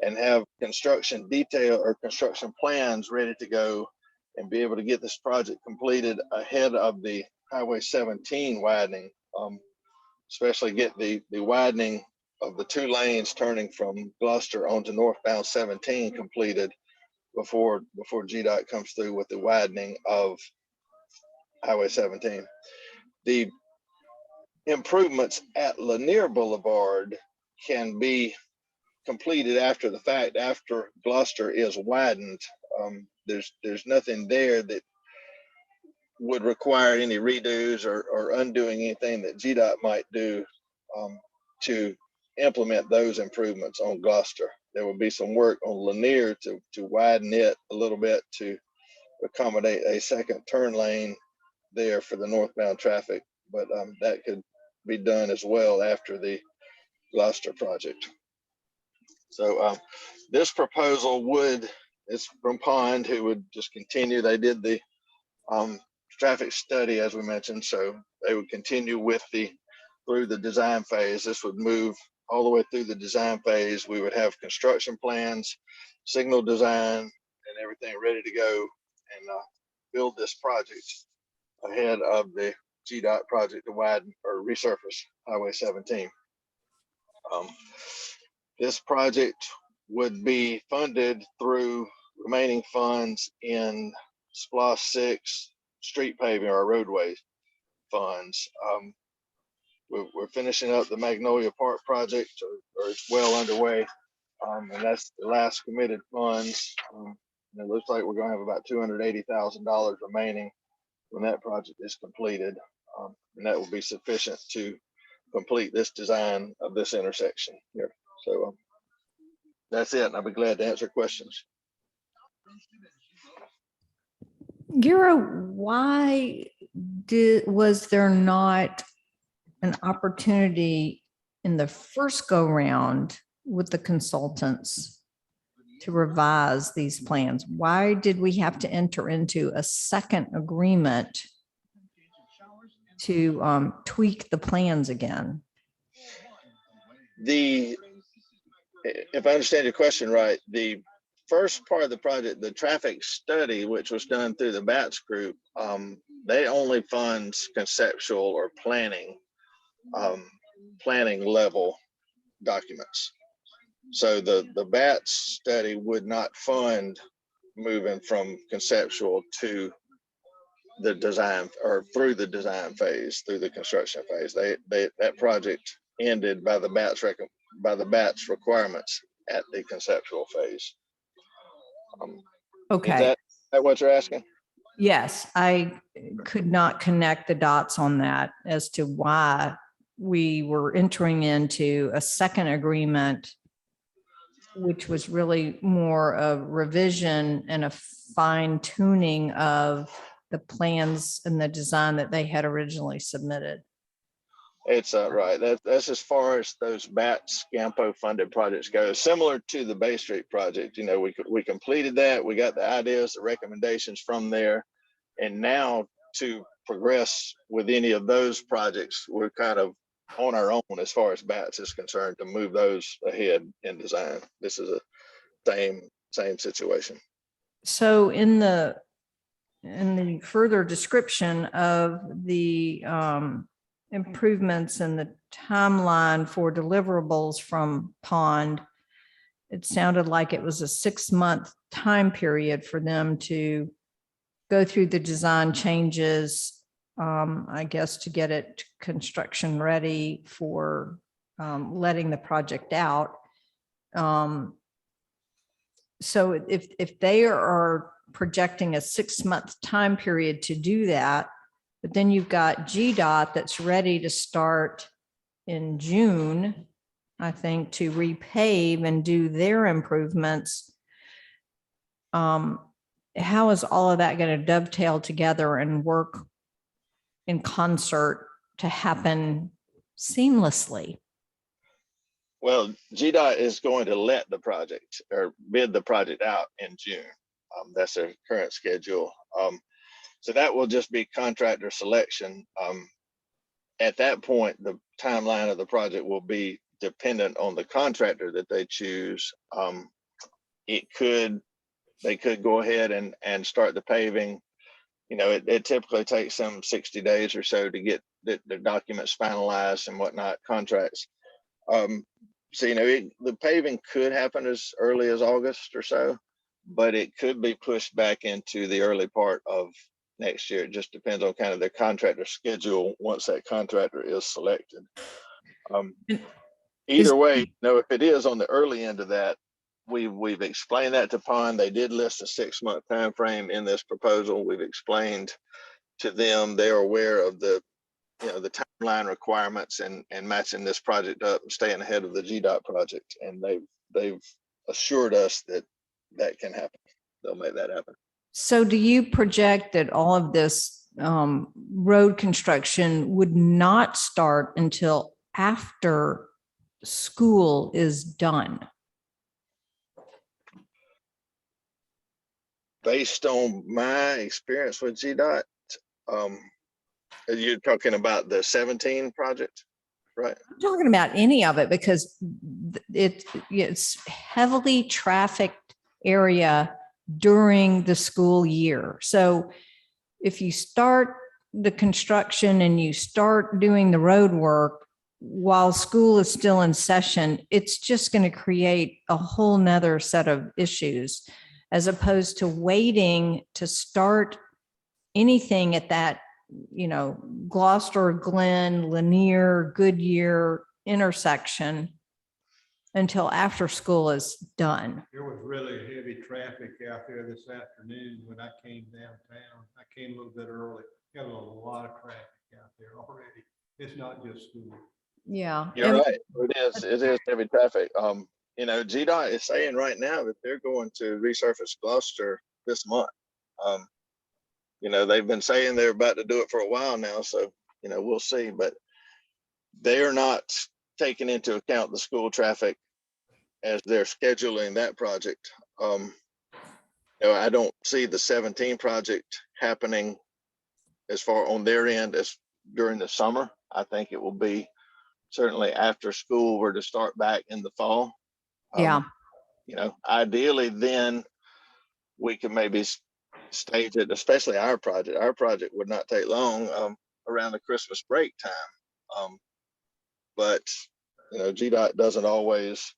and have construction detail or construction plans ready to go and be able to get this project completed ahead of the Highway 17 widening, especially get the widening of the two lanes turning from Gloucester onto northbound 17 completed before GDOT comes through with the widening of Highway 17. The improvements at Lanier Boulevard can be completed after the fact, after Gloucester is widened. There's nothing there that would require any redos or undoing anything that GDOT might do to implement those improvements on Gloucester. There will be some work on Lanier to widen it a little bit to accommodate a second turn lane there for the northbound traffic, but that could be done as well after the Gloucester project. So this proposal it's from Pond, who would just continue. They did the traffic study, as we mentioned, so they would continue through the design phase. This would move all the way through the design phase. We would have construction plans, signal design, and everything ready to go and build this project ahead of the GDOT project to widen or resurface Highway 17. This project would be funded through remaining funds in SPLOST 6 street paving or roadway funds. We're finishing up the Magnolia Park project, or it's well underway, and that's the last committed funds. It looks like we're going to have about $280,000 remaining when that project is completed, and that will be sufficient to complete this design of this intersection here. So that's it, and I'll be glad to answer questions. Gura, why was there not an opportunity in the first go round with the consultants to revise these plans? Why did we have to enter into a second agreement to tweak the plans again? If I understand your question right, the first part of the project, the traffic study, which was done through the BATS group, they only funds conceptual or planning level documents. So the BATS study would not fund moving from conceptual to the design or through the design phase, through the construction phase. That project ended by the BATS requirements at the conceptual phase. Okay. Is that what you're asking? Yes, I could not connect the dots on that as to why we were entering into a second agreement, which was really more a revision and a fine tuning of the plans and the design that they had originally submitted. It's right. That's as far as those BATS SCAMPO funded projects go. Similar to the Bay Street project, you know, we completed that. We got the ideas, the recommendations from there, and now to progress with any of those projects, we're kind of on our own as far as BATS is concerned to move those ahead in design. This is a same situation. So in the further description of the improvements in the timeline for deliverables from Pond, it sounded like it was a 6-month time period for them to go through the design changes, I guess, to get it construction ready for letting the project out. So if they are projecting a 6-month time period to do that, but then you've got GDOT that's ready to start in June, I think, to repave and do their improvements. How is all of that going to dovetail together and work in concert to happen seamlessly? Well, GDOT is going to let the project or bid the project out in June. That's their current schedule. So that will just be contractor selection. At that point, the timeline of the project will be dependent on the contractor that they choose. They could go ahead and start the paving. You know, it typically takes them 60 days or so to get the documents finalized and whatnot, contracts. So, you know, the paving could happen as early as August or so, but it could be pushed back into the early part of next year. It just depends on kind of the contractor schedule once that contractor is selected. Either way, you know, if it is on the early end of that, we've explained that to Pond. They did list a 6-month time frame in this proposal. We've explained to them, they're aware of the, you know, the timeline requirements and matching this project up and staying ahead of the GDOT project. And they've assured us that that can happen. They'll make that happen. So do you project that all of this road construction would not start until after school is done? Based on my experience with GDOT, you're talking about the 17 project, right? I'm talking about any of it because it's heavily trafficked area during the school year. So if you start the construction and you start doing the road work while school is still in session, it's just going to create a whole nother set of issues, as opposed to waiting to start anything at that, you know, Gloucester, Glen, Lanier, Goodyear intersection until after school is done. There was really heavy traffic out there this afternoon when I came downtown. I came a little bit early. Got a lot of traffic out there already. It's not just school. Yeah. You're right. It is heavy traffic. You know, GDOT is saying right now that they're going to resurface Gloucester this month. You know, they've been saying they're about to do it for a while now, so, you know, we'll see, but they are not taking into account the school traffic as they're scheduling that project. I don't see the 17 project happening as far on their end as during the summer. I think it will be certainly after school were to start back in the fall. Yeah. Ideally then we can maybe stage it, especially our project. Our project would not take long around the Christmas break time. But GDOT doesn't always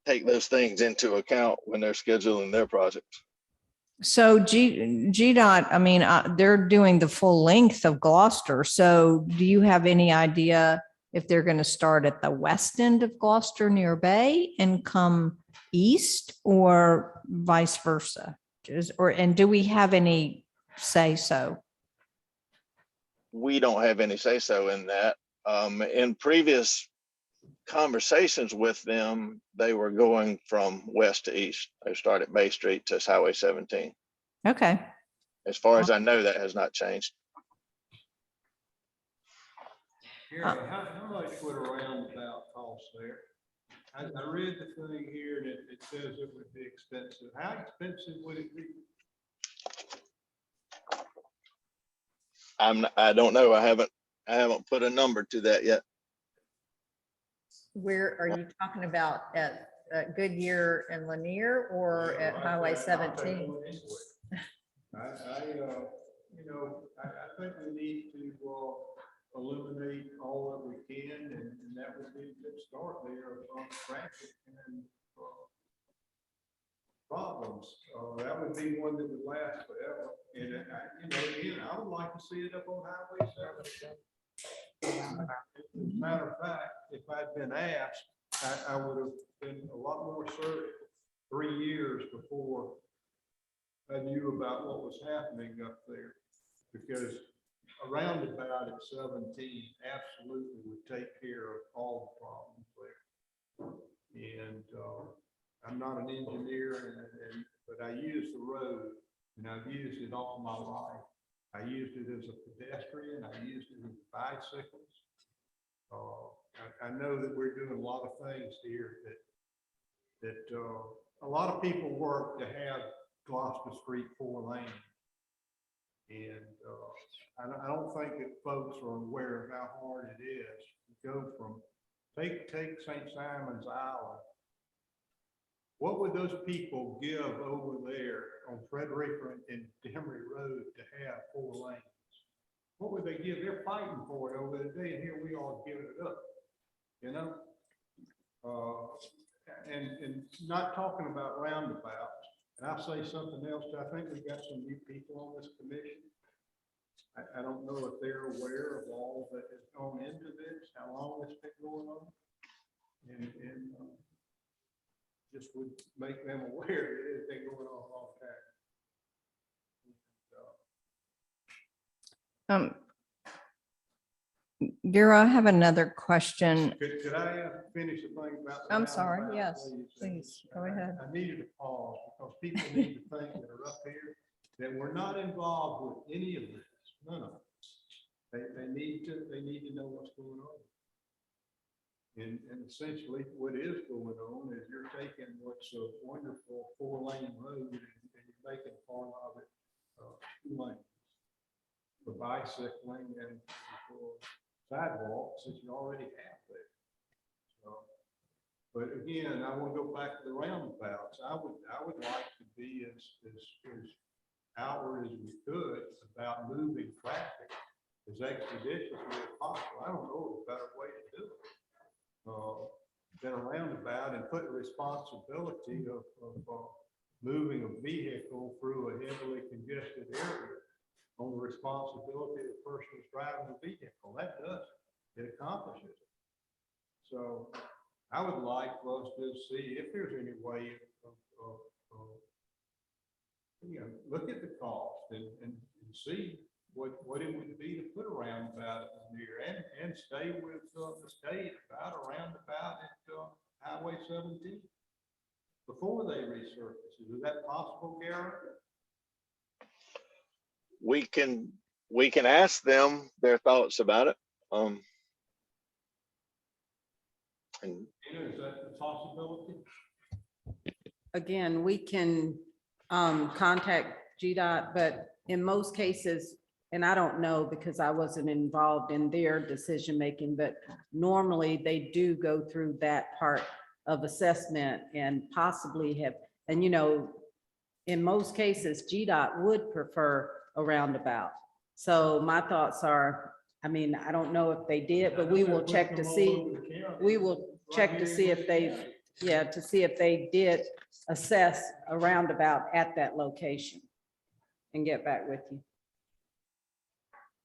take those things into account when they're scheduling their projects. So GDOT, I mean, they're doing the full length of Gloucester. So do you have any idea if they're going to start at the west end of Gloucester near Bay and come east, or vice versa? And do we have any say so? We don't have any say so in that. In previous conversations with them, they were going from west to east. They started Bay Street to Highway 17. Okay. As far as I know, that has not changed. Gary, how much would a roundabout cost there? I read the thing here that it says it would be expensive. How expensive would it be? I don't know. I haven't put a number to that yet. Where are you talking about, at Goodyear and Lanier, or Yeah, at right Highway there. I'll take 17? one anyway. I think we need to eliminate all that we can, and that would be a good start there on traffic and problems. That would be one that would last forever. And again, I would like to see it up on Highway 17. As a matter of fact, if I'd been asked, I would have been a lot more certain 3 years before I knew about what was happening up there, because a roundabout at 17 absolutely would take care of all the problems there. And I'm not an engineer, but I use the road, and I've used it all my life. I used it as a pedestrian. I used it with bicycles. I know that we're doing a lot of things here that a lot of people work to have Gloucester Street 4 lane. And I don't think that folks are aware of how hard it is to go from, take St. Simon's Island. What would those people give over there on Frederica and Demery Road to have 4 lanes? What would they give? They're fighting for it over there, and here we are giving it up, and not talking about roundabouts. And I'll say something else. I think we've got some new people on this commission. I don't know if they're aware of all that has gone into this, how long it's been going on, and just would make them aware that it's been going on a long time. Gary, I have another question. Could I finish the thing about? I'm sorry. Yes, please go ahead. I needed to pause because people need to think that are up here that we're not involved with any of this. None of it. They need to know what's going on. And essentially what is going on is you're taking what's a wonderful 4-lane road and you're making part of it 2 lanes for bicycling and for sidewalks that you already have there. So, but again, I want to go back to the roundabouts. I would like to be as outward as we could about moving traffic as expeditiously as possible. I don't know a better way to do it than a roundabout, and put the responsibility of moving a vehicle through a heavily congested area on the responsibility of the person who's driving the vehicle. That does it. It accomplishes it. So I would like for us to see if there's any way of look at the cost and see what it would be to put a roundabout in there, and stay with the state about a roundabout at Highway 17 before they resurface. Is that possible, Gary? We can ask them their thoughts about it. And is that a possibility? again, we can contact GDOT, but in most cases, and I don't know because I wasn't involved in their decision-making, but normally they do go through that part of assessment and possibly have, and in most cases, GDOT would prefer a roundabout. So my thoughts are, I mean, I don't know if they did, but we will check to see, if they've, to see if they did assess a roundabout at that location and get back with you.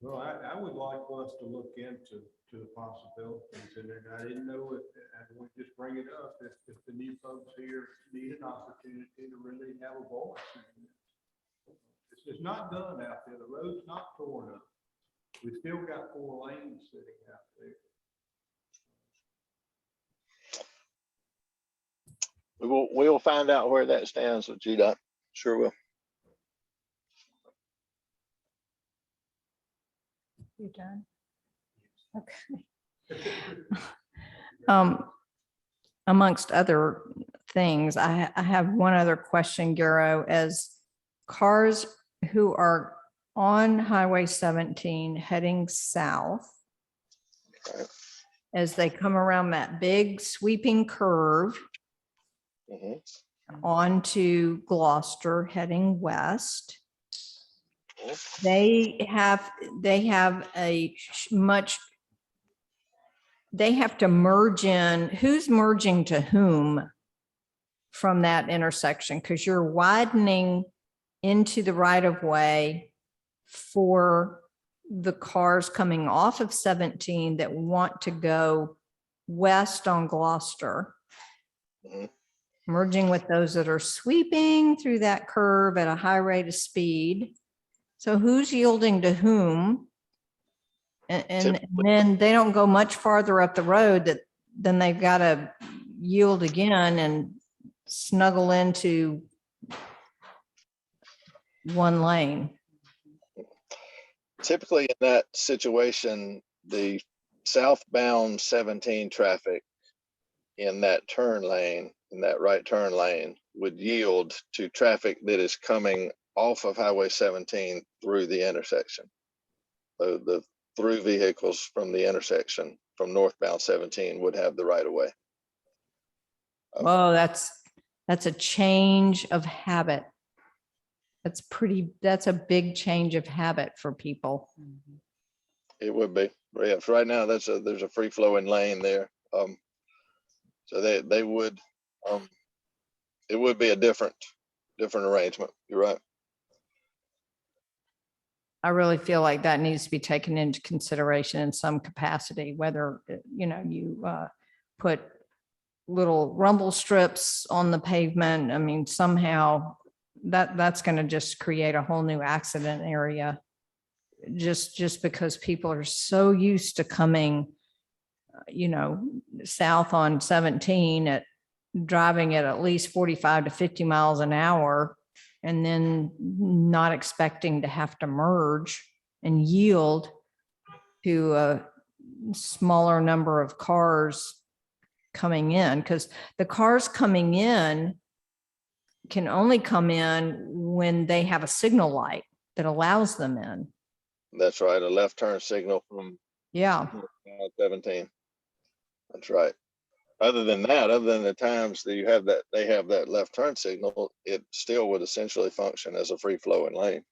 Well, I would like for us to look into the possibilities, and then I didn't know if, I would just bring it up, if the new folks here need an opportunity to really have a voice. It's not done out there. The road's not torn up. We still got 4 lanes sitting out there. We'll find out where that stands with GDOT. Sure will. You done? Okay. Amongst other things, I have one other question, Guro, as cars who are on Highway 17 heading south, Right. as they come around that big sweeping curve Mhm. onto Gloucester heading west, they have they have to merge in. Who's merging to whom from that intersection? Because you're widening into the right of way for the cars coming off of 17 that want to go west on Gloucester, Mhm. merging with those that are sweeping through that curve at a high rate of speed. So who's yielding to whom? And then they don't go much farther up the road then they've got to yield again and snuggle into one lane. Typically in that situation, the southbound 17 traffic in that turn lane, in that right turn lane, would yield to traffic that is coming off of Highway 17 through the intersection. So the through vehicles from the intersection from northbound 17 would have the right of way. Oh, that's a change of habit. That's a big change of habit for people. It would be. Yes, right now there's a free flowing lane there. So they would, it would be a different arrangement. You're right. I really feel like that needs to be taken into consideration in some capacity, whether, you put little rumble strips on the pavement. I mean, somehow that's going to just create a whole new accident area. Just because people are so used to coming, south on 17 driving at least 45 to 50 miles an hour, and then not expecting to have to merge and yield to a smaller number of cars coming in, because the cars coming in can only come in when they have a signal light that allows them in. That's right. A left turn signal from 17. That's right. Other than the times that they have that left turn signal, it still would essentially function as a free flowing lane.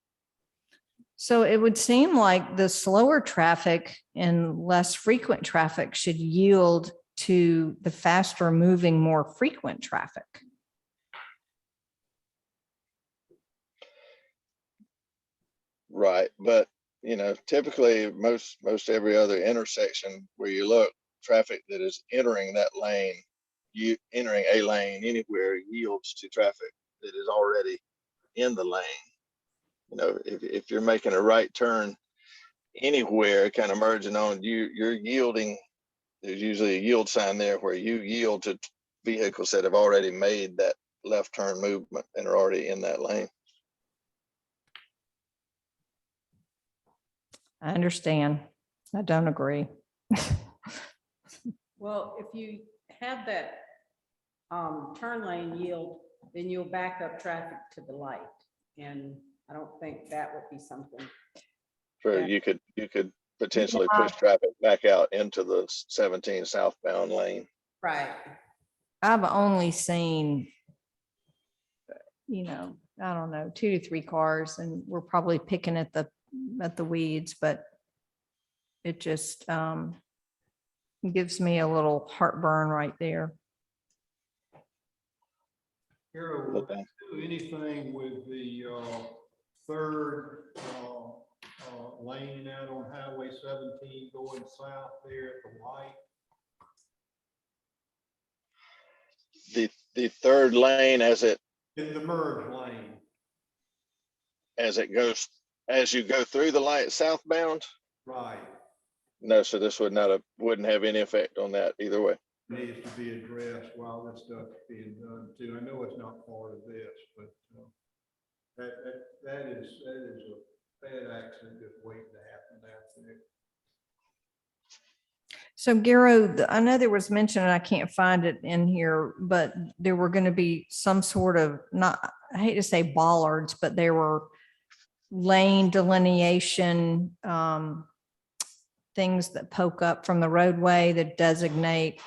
So it would seem like the slower traffic and less frequent traffic should yield to the faster moving, more frequent traffic. Right. But, typically most every other intersection where you look, traffic that is entering that lane, entering a lane anywhere yields to traffic that is already in the lane. If you're making a right turn anywhere, kind of merging on, you're yielding. There's usually a yield sign there where you yield to vehicles that have already made that left turn movement and are already in that lane. I understand. I don't agree. Well, if you have that turn lane yield then you'll back up traffic to the light. And I don't think that would be something. True, you could potentially push traffic back out into the 17 southbound lane. Right. I've only seen, I don't know, 2 to 3 cars, and we're probably picking at the weeds, but it just gives me a little heartburn right there. Carol, will that do anything with the third lane out on Highway 17 going south there at the light? The third lane as it In the merge lane. as you go through the light southbound? Right. No, so this wouldn't have any effect on that either way. Needs to be addressed while this stuff's being done too. I know it's not part of this, but that is a bad accident just waiting to happen out there. So Garo, I know there was mention, and I can't find it in here, but there were going to be some sort of, not, I hate to say bollards, but there were lane delineation things that poke up from the roadway that designate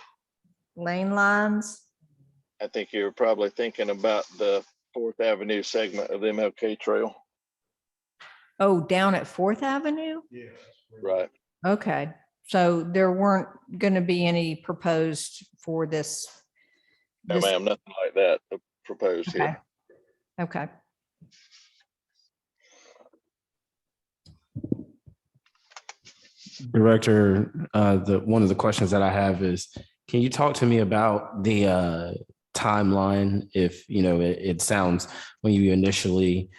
lane lines. I think you're probably thinking about the 4th Avenue segment of the MLK Trail. Oh, down at 4th Avenue? Yes. Right. Okay, so there weren't going to be any proposed for this. No, ma'am, nothing like that proposed Okay. here. Okay. Director, one of the questions that I have is, can you talk to me about the timeline? If, it sounds when you initially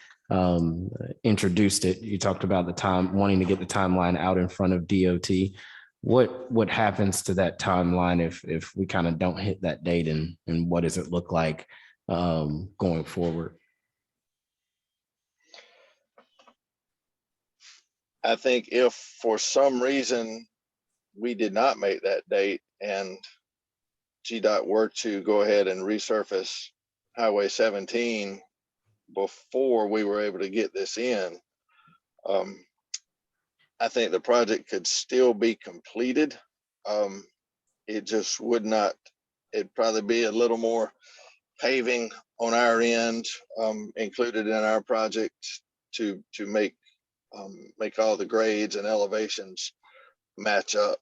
introduced it, you talked about the time, wanting to get the timeline out in front of DOT. What happens to that timeline if we kind of don't hit that date, and what does it look like going forward? I think if for some reason we did not make that date and GDOT were to go ahead and resurface Highway 17 before we were able to get this in, I think the project could still be completed. It just would not, it'd probably be a little more paving on our end, included in our project to make all the grades and elevations match up.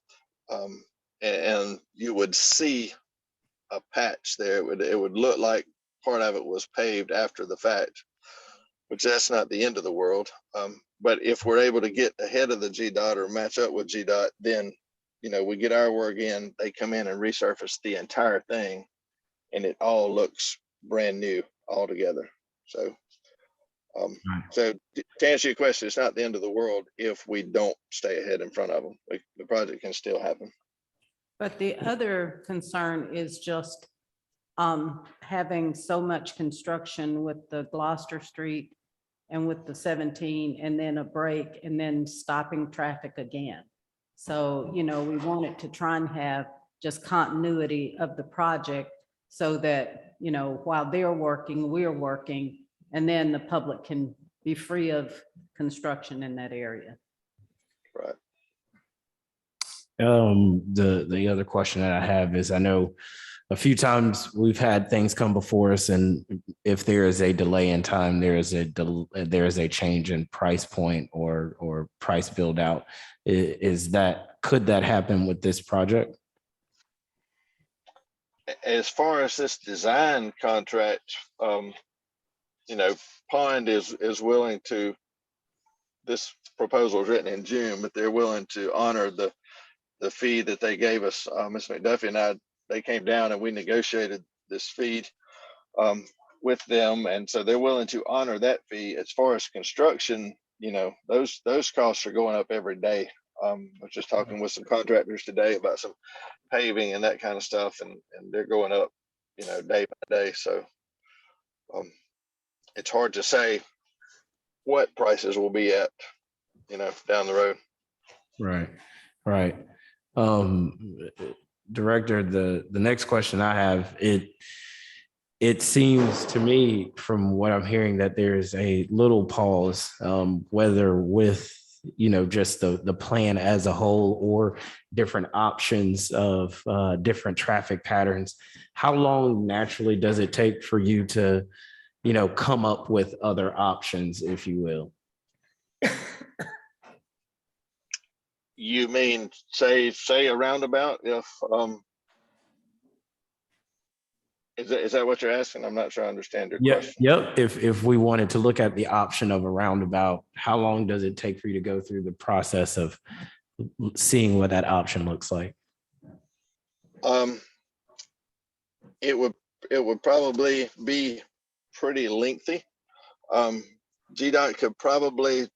And you would see a patch there. It would look like part of it was paved after the fact, which that's not the end of the world. But if we're able to get ahead of the GDOT or match up with GDOT, then, we get our work in, they come in and resurface the entire thing, and it all looks brand new altogether. So, so to answer your question, it's not the end of the world if we don't stay ahead in front of them. The project can still happen. But the other concern is just having so much construction with the Gloucester Street and with the 17, and then a break, and then stopping traffic again. So, we wanted to try and have just continuity of the project so that, while they're working, we're working, and then the public can be free of construction in that area. Right. The other question that I have is, I know a few times we've had things come before us, and if there is a delay in time, there is a change in price point or price build out. Could that happen with this project? As far as this design contract, Pond is willing to, this proposal was written in June, but they're willing to honor the fee that they gave us. Ms. McDuffie and I, they came down and we negotiated this fee with them. And so they're willing to honor that fee. As far as construction, those costs are going up every day. I was just talking with some contractors today about some paving and that kind of stuff, and they're going up, day by day. So it's hard to say what prices will be at, down the road. Right. Director, the next question I have, it seems to me from what I'm hearing that there's a little pause, whether with, just the plan as a whole or different options of different traffic patterns. How long naturally does it take for you to, come up with other options, if you will? You mean, say a roundabout, if, is that what you're asking? I'm not sure I understand your question. Yep. If we wanted to look at the option of a roundabout, how long does it take for you to go through the process of seeing what that option looks like? It would probably be pretty lengthy. GDOT could probably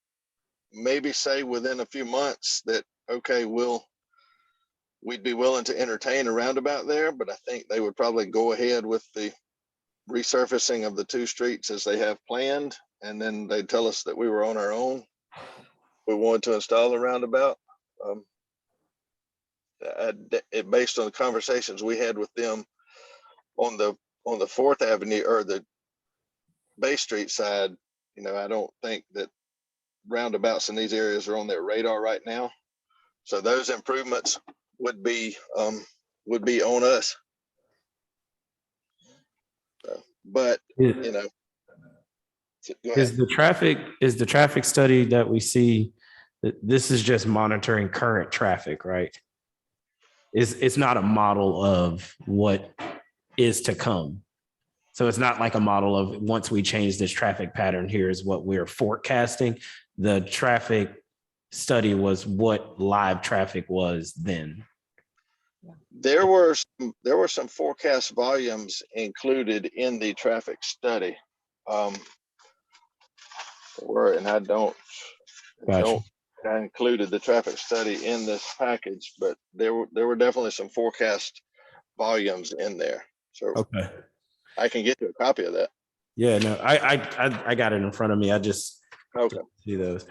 maybe say within a few months that, okay, we'd be willing to entertain a roundabout there, but I think they would probably go ahead with the resurfacing of the two streets as they have planned. And then they'd tell us that we were on our own. We wanted to install a roundabout. Based on the conversations we had with them on the 4th Avenue or the Bay Street side, I don't think that roundabouts in these areas are on their radar right now. So those improvements would be on us. But go Is ahead. the traffic study that we see, this is just monitoring current traffic, right? It's not a model of what is to come. So it's not like a model of once we change this traffic pattern, here's what we're forecasting. The traffic study was what live traffic was then. There were some forecast volumes included in the traffic study. I included the traffic study in this package, but there were definitely some forecast volumes in there. So okay, I can get you a copy of that. Yeah, no, I got it in front of me. I just okay. See those.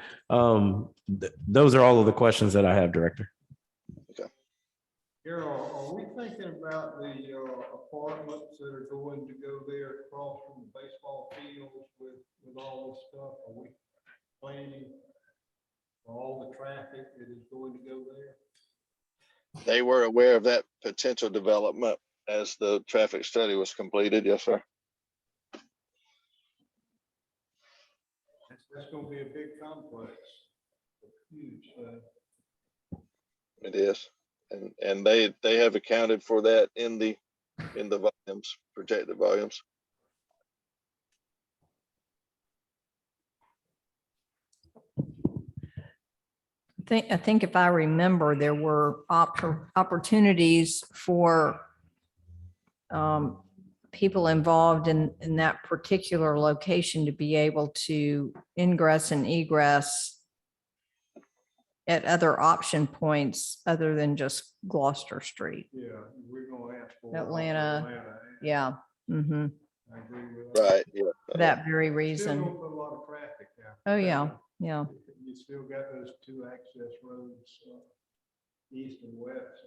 Those are all of the questions that I have, Director. Okay. Carol, are we thinking about the apartments that are going to go there across from the baseball fields with all this stuff? Are we planning for all the traffic that is going to go there? They were aware of that potential development as the traffic study was completed. Yes, sir. That's going to be a big complex. Huge. It is. And they have accounted for that in the volumes, projected volumes. I think if I remember, there were opportunities for people involved in that particular location to be able to ingress and egress at other option points other than just Gloucester Street. Yeah, we're going to ask for Atlanta. Yeah. Mm-hmm. I agree with that. Right. Yeah. For that very Still reason. gonna put a lot of traffic out. Oh, yeah. Yeah. You still got those two access roads, east and west,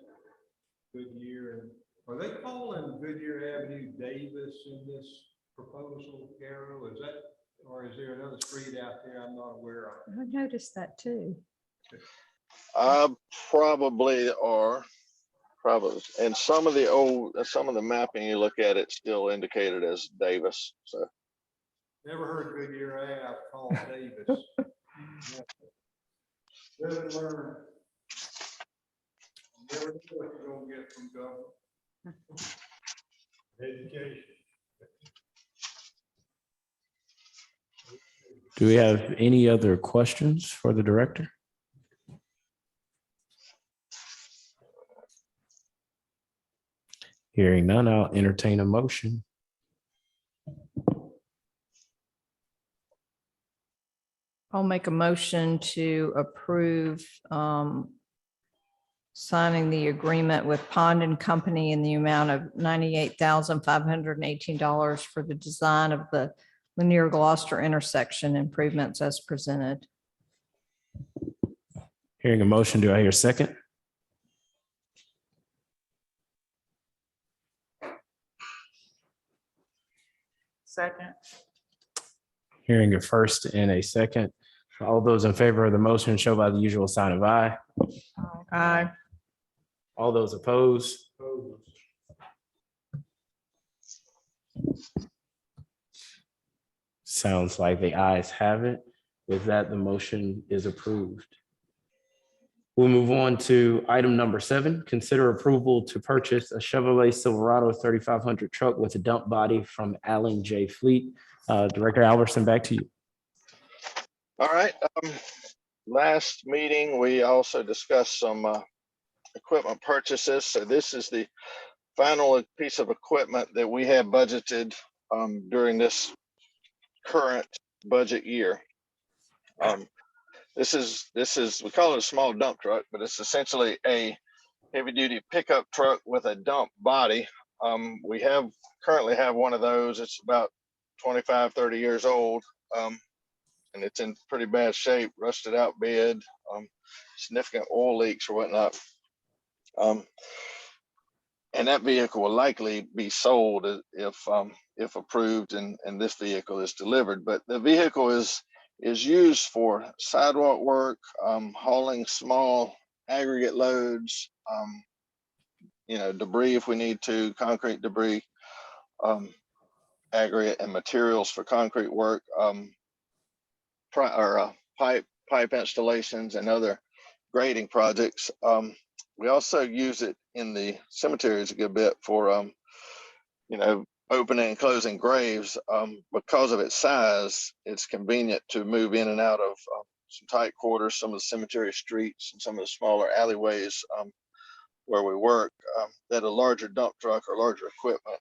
Goodyear. And are they calling Goodyear Avenue Davis in this proposal, Carol? Is that, or is there another street out there I'm not aware of? I noticed that too. Probably are. Probably. And some of the mapping you look at, it's still indicated as Davis. So Never heard Goodyear Ave called Davis. Live and learn. Never know what you're gonna get from government. Education. Do we have any other questions for the director? Hearing none, I'll entertain a motion. I'll make a motion to approve signing the agreement with Pond and Company in the amount of $98,518 for the design of the Lanier Gloucester intersection improvements as presented. Hearing a motion, do I hear a second? Second. Hearing a first and a second. All those in favor of the motion show by the usual sign of aye. Aye. All those opposed. Sounds like the ayes have it. With that, the motion is approved. We'll move on to item number 7. Consider approval to purchase a Chevrolet Silverado 3500 truck with a dump body from Allen J. Fleet. Director Albertson, back to you. All right. Last meeting, we also discussed some equipment purchases. So this is the final piece of equipment that we have budgeted during this current budget year. This is, we call it a small dump truck, but it's essentially a heavy duty pickup truck with a dump body. We currently have one of those. It's about 25, 30 years old. And it's in pretty bad shape, rusted out bed, significant oil leaks or whatnot. And that vehicle will likely be sold if approved and this vehicle is delivered. But the vehicle is used for sidewalk work, hauling small aggregate loads, debris if we need to, concrete debris, aggregate and materials for concrete work, pipe installations and other grading projects. We also use it in the cemeteries a good bit for, opening and closing graves. Because of its size, it's convenient to move in and out of some tight quarters, some of the cemetery streets and some of the smaller alleyways where we work that a larger dump truck or larger equipment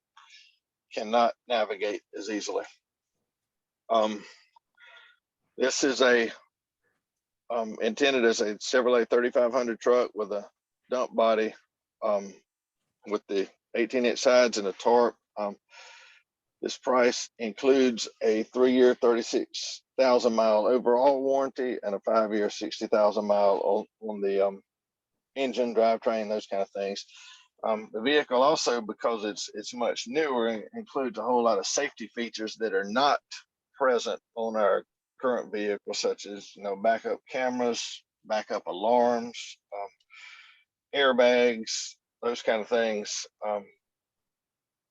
cannot navigate as easily. This is intended as a Chevrolet 3500 truck with a dump body with the 18-inch sides and a tarp. This price includes a 3-year, 36,000-mile overall warranty and a 5-year, 60,000-mile on the engine, drivetrain, those kind of things. The vehicle also, because it's much newer, includes a whole lot of safety features that are not present on our current vehicle, such as backup cameras, backup alarms, airbags, those kind of things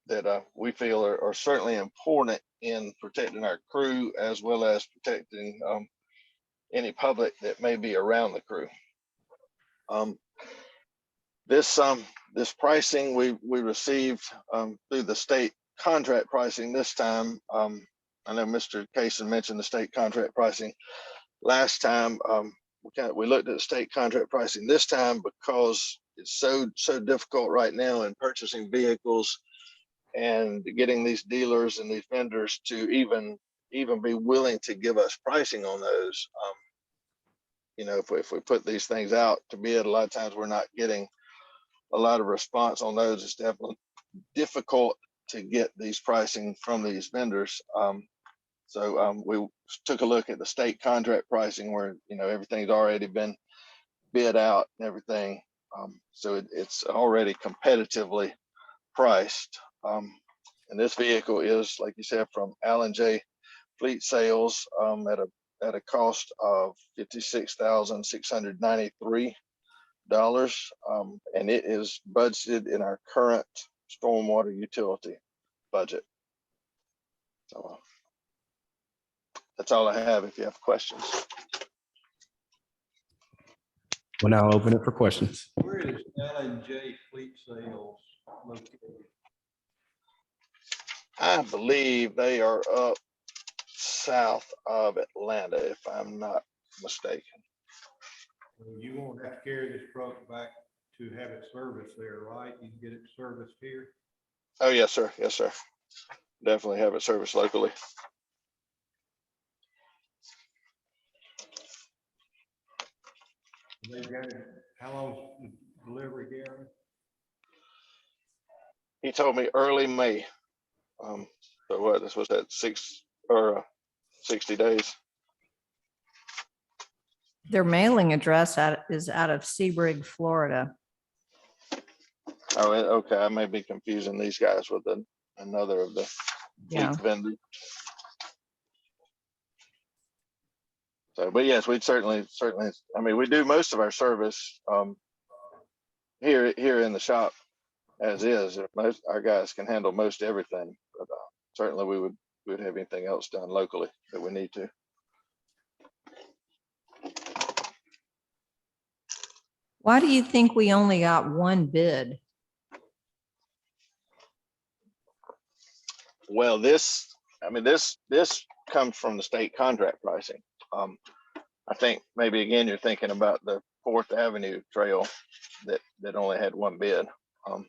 that we feel are certainly important in protecting our crew as well as protecting any public that may be around the crew. This pricing we received through the state contract pricing this time. I know Mr. Kaysen mentioned the state contract pricing last time. We looked at the state contract pricing this time because it's so difficult right now in purchasing vehicles and getting these dealers and these vendors to even be willing to give us pricing on those. If we put these things out to bid, a lot of times we're not getting a lot of response on those. It's definitely difficult to get these pricing from these vendors. So we took a look at the state contract pricing where, everything's already been bid out and everything. So it's already competitively priced. And this vehicle is, like you said, from Allen J. Fleet Sales at a cost of $56,693. And it is budgeted in our current stormwater utility budget. So that's all I have. If you have questions. We'll now open it for questions. Where is Allen J. Fleet Sales located? I believe they are up south of Atlanta, if I'm not mistaken. You won't have to carry this truck back to have it serviced there, right? You can get it serviced here. Oh, yes, sir. Yes, sir. Definitely have it serviced locally. They've got it. How long's the delivery guarantee? He told me early May. So what, this was at 60 days. Their mailing address is out of Sebring, Florida. Oh, okay. I may be confusing these guys with another of the Yeah. fleet vendor. So, but yes, we'd certainly, I mean, we do most of our service here in the shop as is. Most our guys can handle most everything, but certainly we would have anything else done locally that we need to. Why do you think we only got one bid? Well, this comes from the state contract pricing. I think maybe again, you're thinking about the 4th Avenue trail that only had one bid. Oh,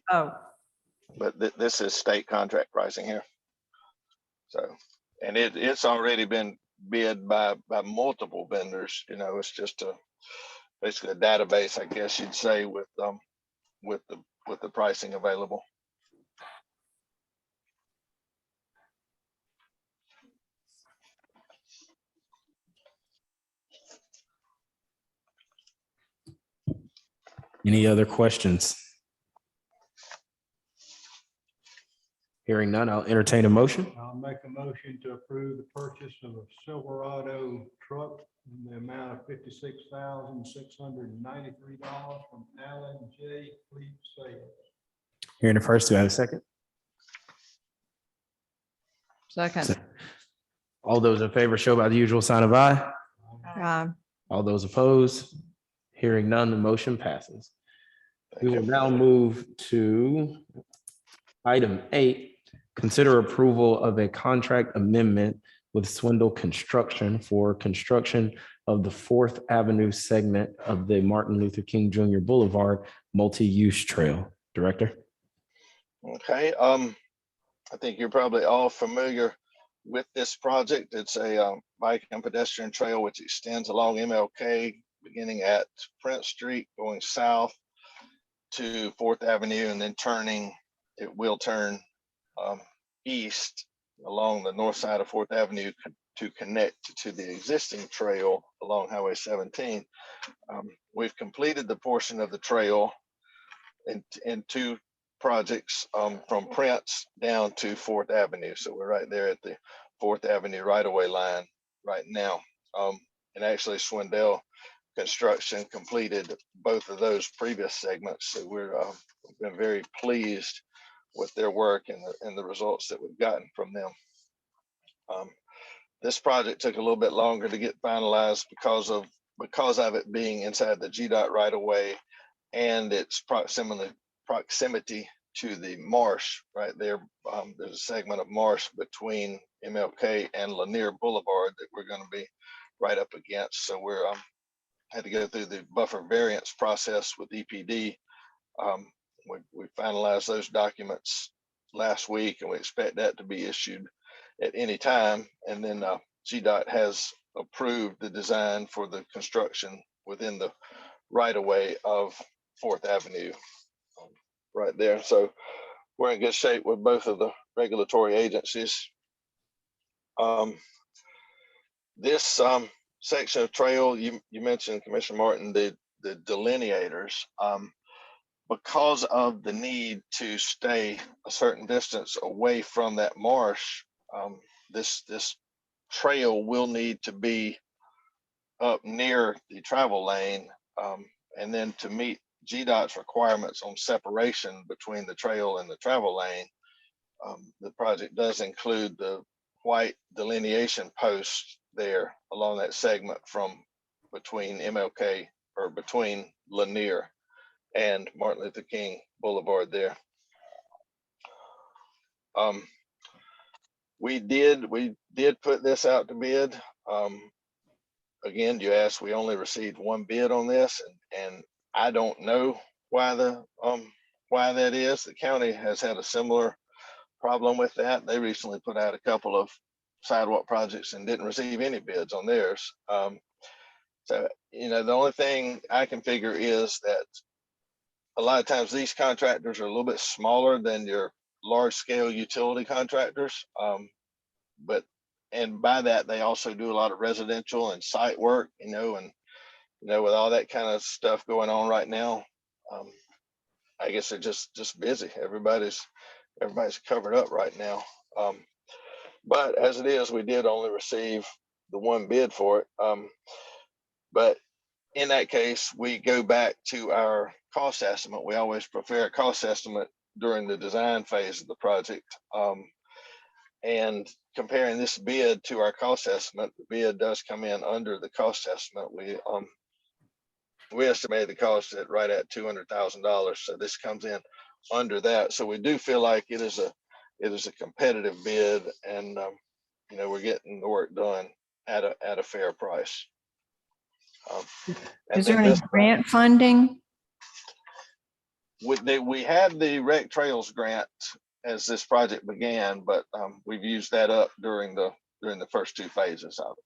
But this is state contract pricing here. So, and it's already been bid by multiple vendors. You know, it's just basically a database, I guess you'd say, with the pricing available. Any other questions? Hearing none, I'll entertain a motion. I'll make a motion to approve the purchase of a Silverado truck in the amount of $56,693 from Allen J. Fleet Sales. Hearing the first, do I have a second? second. All those in favor show by the usual sign of aye. Uh, All those opposed? Hearing none, the motion passes. We will now move to item 8, consider approval of a contract amendment with Swindle Construction for construction of the 4th Avenue segment of the Martin Luther King Jr. Boulevard multi-use trail. Director? Okay, I think you're probably all familiar with this project. It's a bike and pedestrian trail which extends along MLK, beginning at Prince Street, going south to 4th Avenue, and then it will turn east along the north side of 4th Avenue to connect to the existing trail along Highway 17. We've completed the portion of the trail in 2 projects from Prince down to 4th Avenue. So we're right there at the 4th Avenue right-of-way line right now. And actually Swindell Construction completed both of those previous segments. So we've been very pleased with their work and the results that we've gotten from them. This project took a little bit longer to get finalized because of it being inside the GDOT right of way and its proximity to the marsh right there. There's a segment of marsh between MLK and Lanier Boulevard that we're going to be right up against. So we're had to go through the buffer variance process with EPD. We finalized those documents last week, and we expect that to be issued at any time. And then GDOT has approved the design for the construction within the right-of-way of 4th Avenue right there. So we're in good shape with both of the regulatory agencies. This section of trail, you mentioned, Commissioner Martin, the delineators. Because of the need to stay a certain distance away from that marsh, this trail will need to be up near the travel lane. And then to meet GDOT's requirements on separation between the trail and the travel lane, the project does include the white delineation posts there along that segment from between MLK or between Lanier and Martin Luther King Boulevard there. We did put this out to bid. Again, you asked, we only received one bid on this, and I don't know why that is. The county has had a similar problem with that. They recently put out a couple of sidewalk projects and didn't receive any bids on theirs. So, you know, the only thing I can figure is that a lot of times these contractors are a little bit smaller than your large scale utility contractors. And by that, they also do a lot of residential and site work, you know, and, you know, with all that kind of stuff going on right now, I guess they're just busy. Everybody's covered up right now. But as it is, we did only receive the one bid for it. But in that case, we go back to our cost estimate. We always prepare a cost estimate during the design phase of the project. And comparing this bid to our cost estimate, the bid does come in under the cost estimate. We estimated the cost at right at $200,000. So this comes in under that. So we do feel like it is a competitive bid, and you know, we're getting the work done at a fair price. Is there any grant funding? We had the Rec Trails grant as this project began, but we've used that up during the first two phases of it.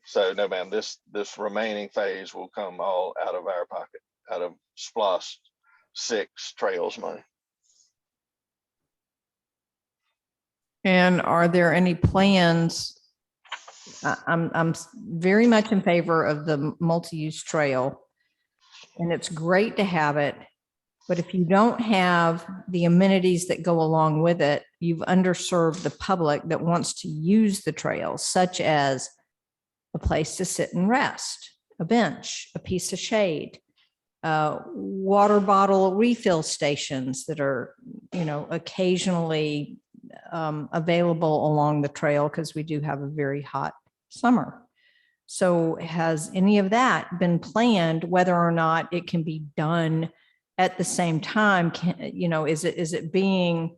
So no, ma'am, this remaining phase will come all out of our pocket, out of SPLOST 6 Trails money. And are there any plans? I'm very much in favor of the multi-use trail, and it's great to have it. But if you don't have the amenities that go along with it, you've underserved the public that wants to use the trails, such as a place to sit and rest, a bench, a piece of shade, water bottle refill stations that are, you know, occasionally available along the trail, because we do have a very hot summer. So has any of that been planned, whether or not it can be done at the same time? You know, is it being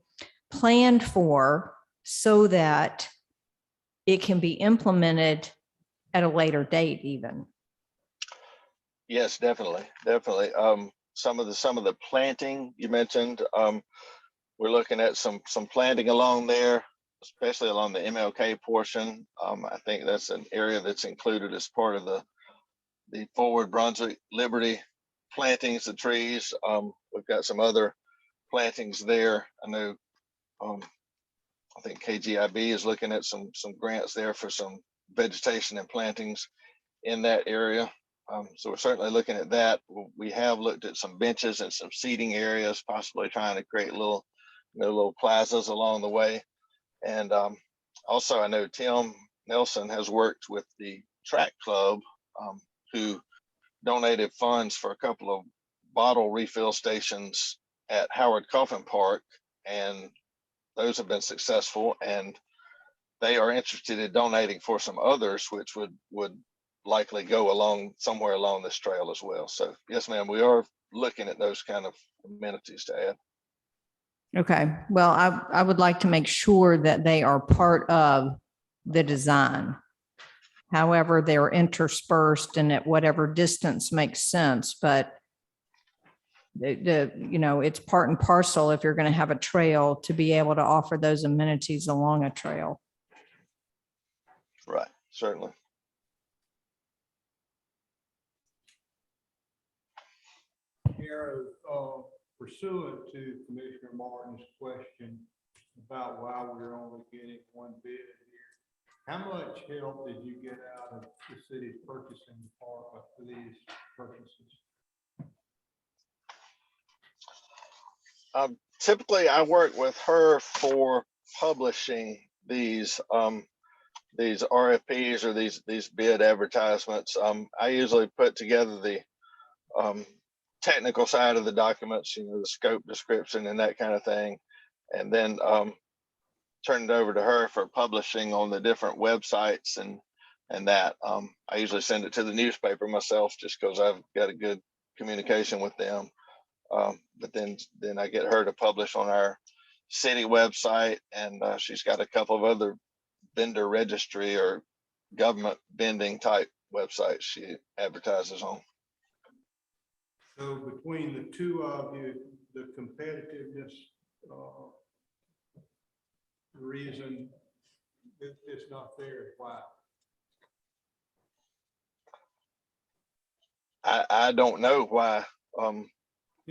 planned for so that it can be implemented at a later date even? Yes, definitely. Some of the planting you mentioned, we're looking at some planting along there, especially along the MLK portion. I think that's an area that's included as part of the Forward Brunswick Liberty plantings of trees. We've got some other plantings there. I know, I think KGIB is looking at some grants there for some vegetation and plantings in that area. So we're certainly looking at that. We have looked at some benches and some seating areas, possibly trying to create little plazas along the way. And also, I know Tim Nelson has worked with the track club, who donated funds for a couple of bottle refill stations at Howard Coffin Park, and those have been successful, and they are interested in donating for some others, which would likely go along somewhere along this trail as well. So yes, ma'am, we are looking at those kind of amenities to add. Okay, well, I would like to make sure that they are part of the design. However, they're interspersed and at whatever distance makes sense, but you know, it's part and parcel if you're going to have a trail to be able to offer those amenities along a trail. Right, certainly. Here, pursuant to Commissioner Martin's question about why we're only getting one bid here, how much help did you get out of the city's purchasing department for these purchases? Typically, I work with her for publishing these RFPs or these bid advertisements. I usually put together the technical side of the documents, you know, the scope description and that kind of thing, and then turn it over to her for publishing on the different websites and that. I usually send it to the newspaper myself just because I've got a good communication with them. But then I get her to publish on our city website, and she's got a couple of other vendor registry or government vending type websites she advertises on. So between the two of you, the competitiveness reason it's not fair is why? I don't know why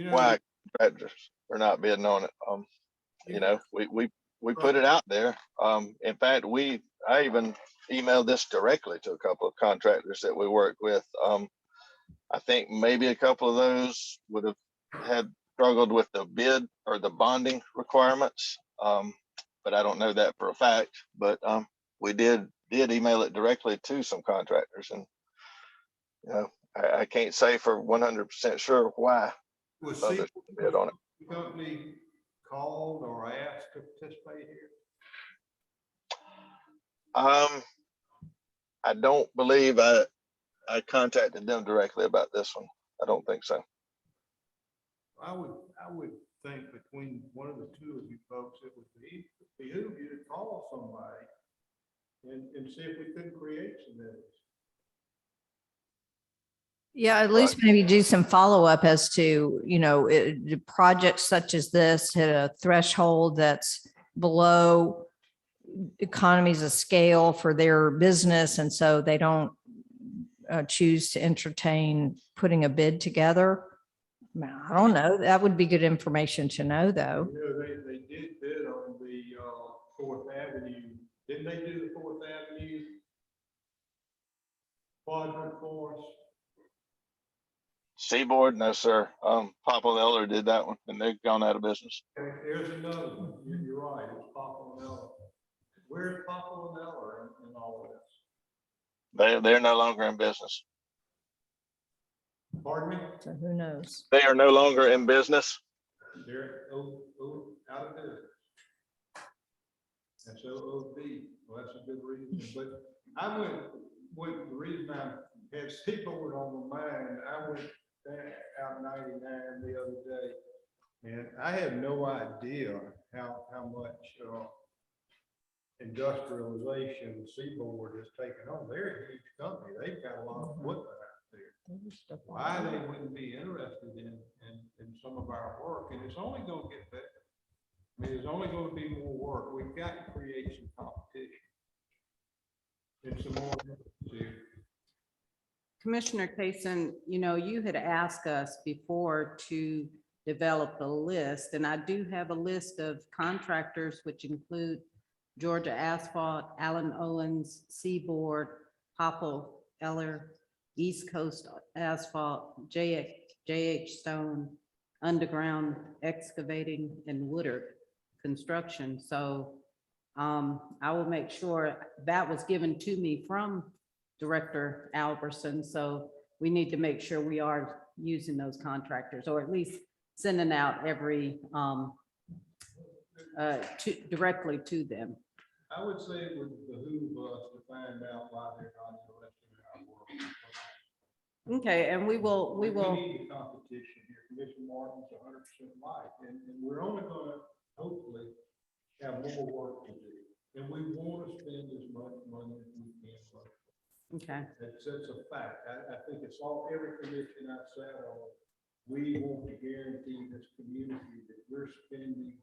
You know, why contractors are not bidding on it. You know, we put it out there. In fact, I even emailed this directly to a couple of contractors that we work with. I think maybe a couple of those would have struggled with the bid or the bonding requirements. but I don't know that for a fact. But we did email it directly to some contractors, and you know, I can't say for 100% sure why Was others bid on it. the company called or asked to participate here? I don't believe I contacted them directly about this one. I don't think so. I would think between one of the two of you folks, it would behoove you to call somebody and see if we couldn't create some business. Yeah, at least maybe do some follow-up as to, do projects such as this hit a threshold that's below economies of scale for their business, and so they don't choose to entertain putting a bid together. I don't know. That would be good information to know, though. You know, they did bid on the Fourth Avenue. Didn't they do the Fourth Avenue quadrant for us? Seaboard, no, sir. Papa Eller did that one, and they've gone out of business. Okay, there's another one. You're right. It's Papa Eller. Where's Papa Eller in all of this? They're no longer in business. Pardon me? So who knows? They are no longer in business. They're out of business. That's OOB. Well, that's a good reason. But I the reason I had Seaboard on my mind, I went out 99 the other day, and I have no idea how much industrialization Seaboard has taken on. They're a huge company. They've got a lot of equipment out there. Why they wouldn't be interested in some of our work, and it's only going to get better. I mean, there's only going to be more work. We've got to create some competition and some more. Commissioner Kaysen, you had asked us before to develop a list, and I do have a list of contractors, which include Georgia Asphalt, Allen Owens, Seaboard, Papa Eller, East Coast Asphalt, JH Stone, Underground Excavating, and Woodard Construction. So I will make sure that was given to me from Director Albertson. So we need to make sure we are using those contractors, or at least sending out every directly to them. I would say it would behoove us to find out why they're not interested in our work. Okay, and we will. We need the competition here. Commissioner Martin's 100% right, and we're only going to hopefully have more work to do, and we want to spend as much money as we can. Okay. That's a fact. I think it's every commission I've sat on. We want to guarantee this community that we're spending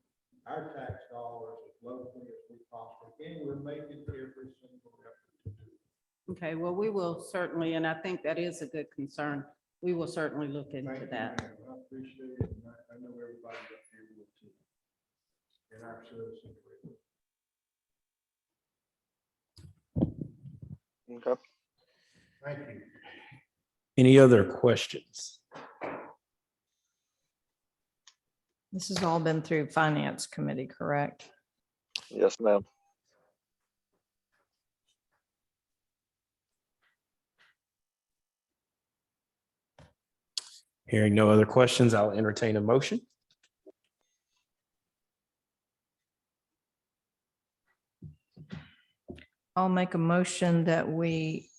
our tax dollars as locally as we possibly can. We're making every single effort to do it. Okay, well, we will certainly, and I think that is a good concern. We will certainly look into Thank you, that. ma'am. I appreciate it. And I know everybody up here will too. And our citizens. Okay. Thank you. Any other questions? This has all been through Finance Committee, correct? Yes, ma'am. Hearing no other questions, I'll entertain a motion. I'll make a motion that we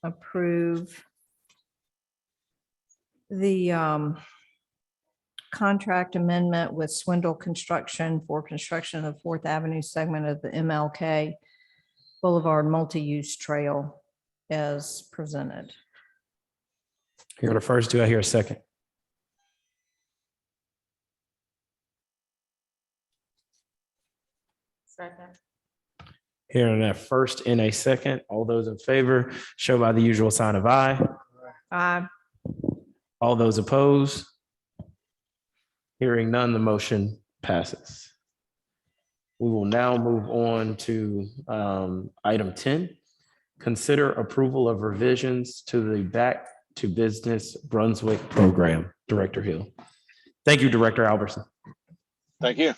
approve the contract amendment with Swindle Construction for construction of the Fourth Avenue segment of the MLK Boulevard multi-use trail as presented. Here on the first, do I hear a second? Second. Here on that first in a second, all those in favor show by the usual sign of aye. Aye. All those opposed? Hearing none, the motion passes. We will now move on to item 10. Consider approval of revisions to the Back to Business Brunswick program. Director Hill. Thank you, Director Albertson. Thank you.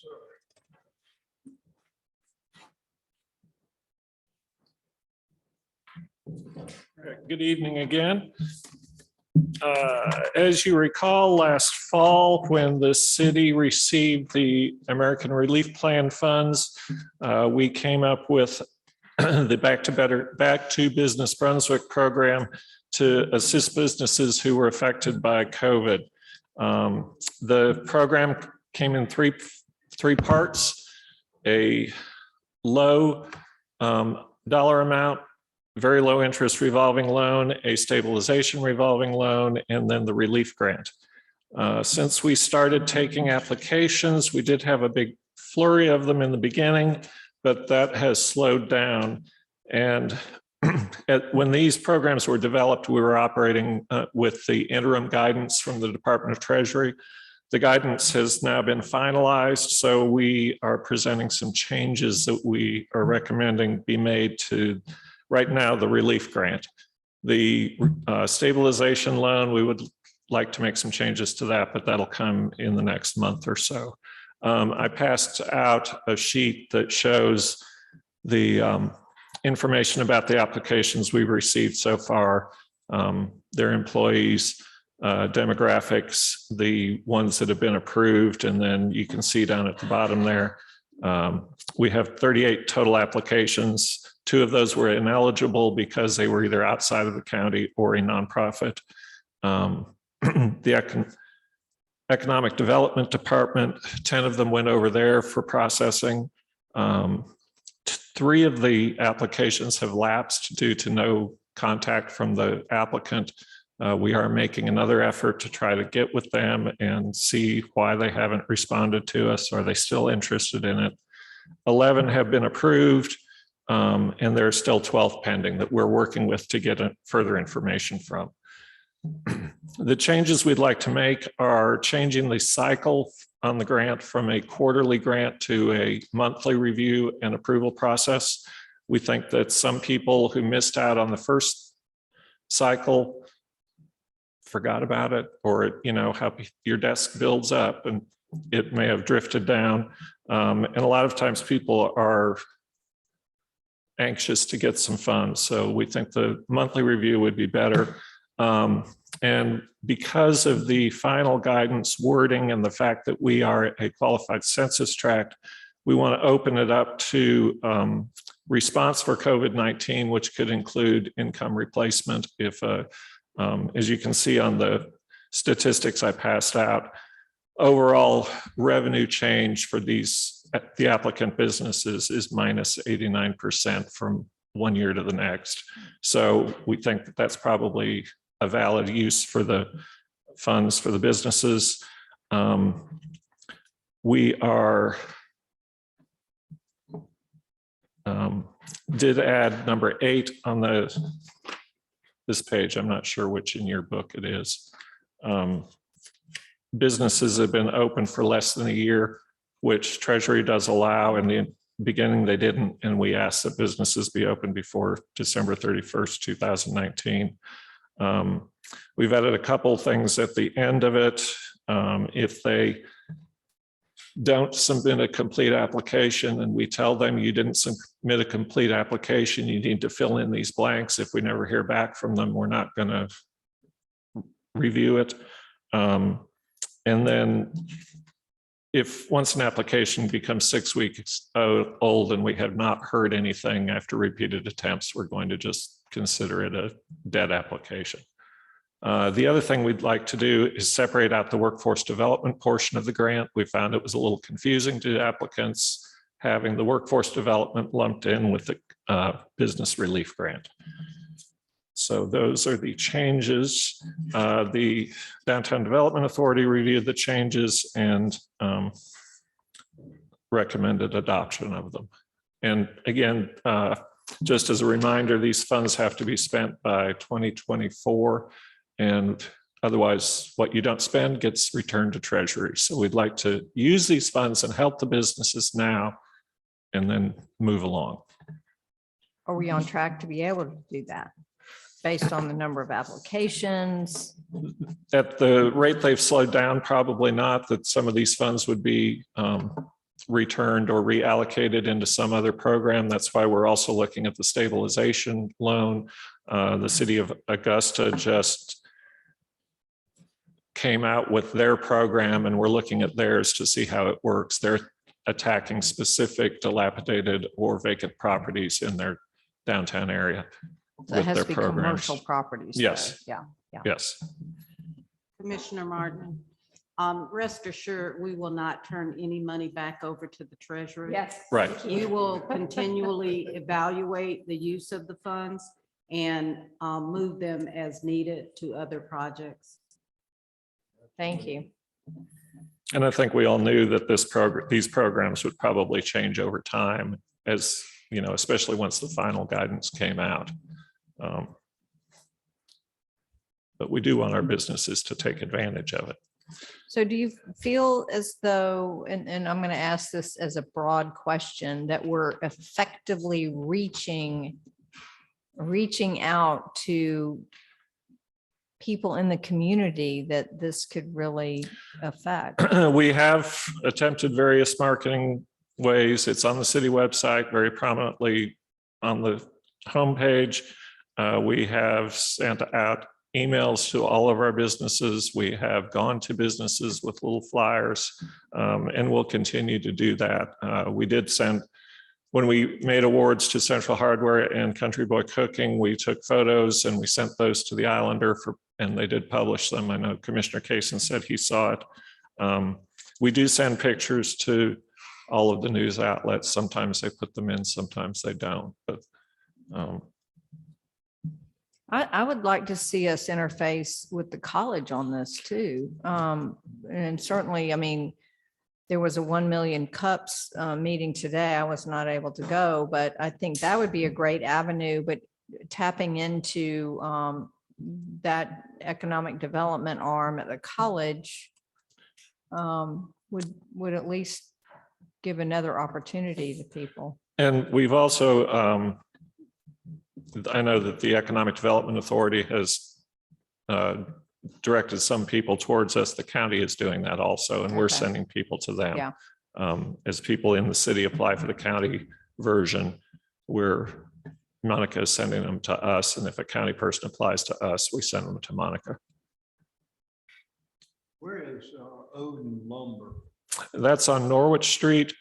All right, good evening again. As you recall, last fall, when the city received the American Relief Plan funds, we came up with the Back to Business Brunswick program to assist businesses who were affected by COVID. The program came in three parts: a low dollar amount, very low interest revolving loan, a stabilization revolving loan, and then the relief grant. Since we started taking applications, we did have a big flurry of them in the beginning, but that has slowed down. And when these programs were developed, we were operating with the interim guidance from the Department of Treasury. The guidance has now been finalized, so we are presenting some changes that we are recommending be made to, right now, the relief grant. The stabilization loan, we would like to make some changes to that, but that'll come in the next month or so. I passed out a sheet that shows the information about the applications we've received so far, their employees, demographics, the ones that have been approved, and then you can see down at the bottom there, we have 38 total applications. 2 of those were ineligible because they were either outside of the county or a nonprofit. The Economic Development Department, 10 of them went over there for processing. 3 of the applications have lapsed due to no contact from the applicant. We are making another effort to try to get with them and see why they haven't responded to us. Are they still interested in it? 11 have been approved, and there are still 12 pending that we're working with to get further information from. The changes we'd like to make are changing the cycle on the grant from a quarterly grant to a monthly review and approval process. We think that some people who missed out on the first cycle forgot about it, or how your desk builds up and it may have drifted down. And a lot of times people are anxious to get some funds. So we think the monthly review would be better. And because of the final guidance wording and the fact that we are a qualified census tract, we want to open it up to response for COVID-19, which could include income replacement. If, as you can see on the statistics I passed out, overall revenue change for the applicant businesses is minus 89% from one year to the next. So we think that that's probably a valid use for the funds for the businesses. We are did add number 8 on this page. I'm not sure which in your book it is. Businesses have been open for less than a year, which Treasury does allow. In the beginning, they didn't, and we asked that businesses be open before December 31st, 2019. We've added a couple things at the end of it. If they don't submit a complete application and we tell them you didn't submit a complete application, you need to fill in these blanks. If we never hear back from them, we're not going to review it. And then if once an application becomes 6 weeks old and we have not heard anything after repeated attempts, we're going to just consider it a dead application. The other thing we'd like to do is separate out the workforce development portion of the grant. We found it was a little confusing to applicants having the workforce development lumped in with the business relief grant. So those are the changes. The Downtown Development Authority reviewed the changes and recommended adoption of them. And again, just as a reminder, these funds have to be spent by 2024, and otherwise what you don't spend gets returned to Treasury. So we'd like to use these funds and help the businesses now and then move along. Are we on track to be able to do that based on the number of applications? At the rate they've slowed down, probably not. That some of these funds would be returned or reallocated into some other program. That's why we're also looking at the stabilization loan. The city of Augusta just came out with their program, and we're looking at theirs to see how it works. They're attacking specific dilapidated or vacant properties in their downtown area. So it with has their to be programs. commercial properties. though. Yes. Yeah, yeah. Yes. Commissioner Martin, rest assured, we will not turn any money back over to the treasury. Yes. Right. We will continually evaluate the use of the funds and move them as needed to other projects. Thank you. And I think we all knew that these programs would probably change over time, as you know, especially once the final guidance came out. But we do want our businesses to take advantage of it. So do you feel as though, and I'm going to ask this as a broad question, that we're effectively reaching out to people in the community that this could really affect? We have attempted various marketing ways. It's on the city website, very prominently on the homepage. We have sent out emails to all of our businesses. We have gone to businesses with little flyers, and we'll continue to do that. We did send, when we made awards to Central Hardware and Country Boy Cooking, we took photos and we sent those to the Islander and they did publish them. I know Commissioner Kaysen said he saw it. We do send pictures to all of the news outlets. Sometimes they put them in, sometimes they don't, but I would like to see us interface with the college on this too. And certainly, I mean, there was a 1 million cups meeting today. I was not able to go, but I think that would be a great avenue, but tapping into that economic development arm at the college would at least give another opportunity to people. and we've also, I know that the Economic Development Authority has directed some people towards us. The county is doing that also, and we're Okay. sending people to them. Yeah. As people in the city apply for the county version, Monica is sending them to us, and if a county person applies to us, we send them to Monica. Where is Odin Lumber? That's on Norwich Street,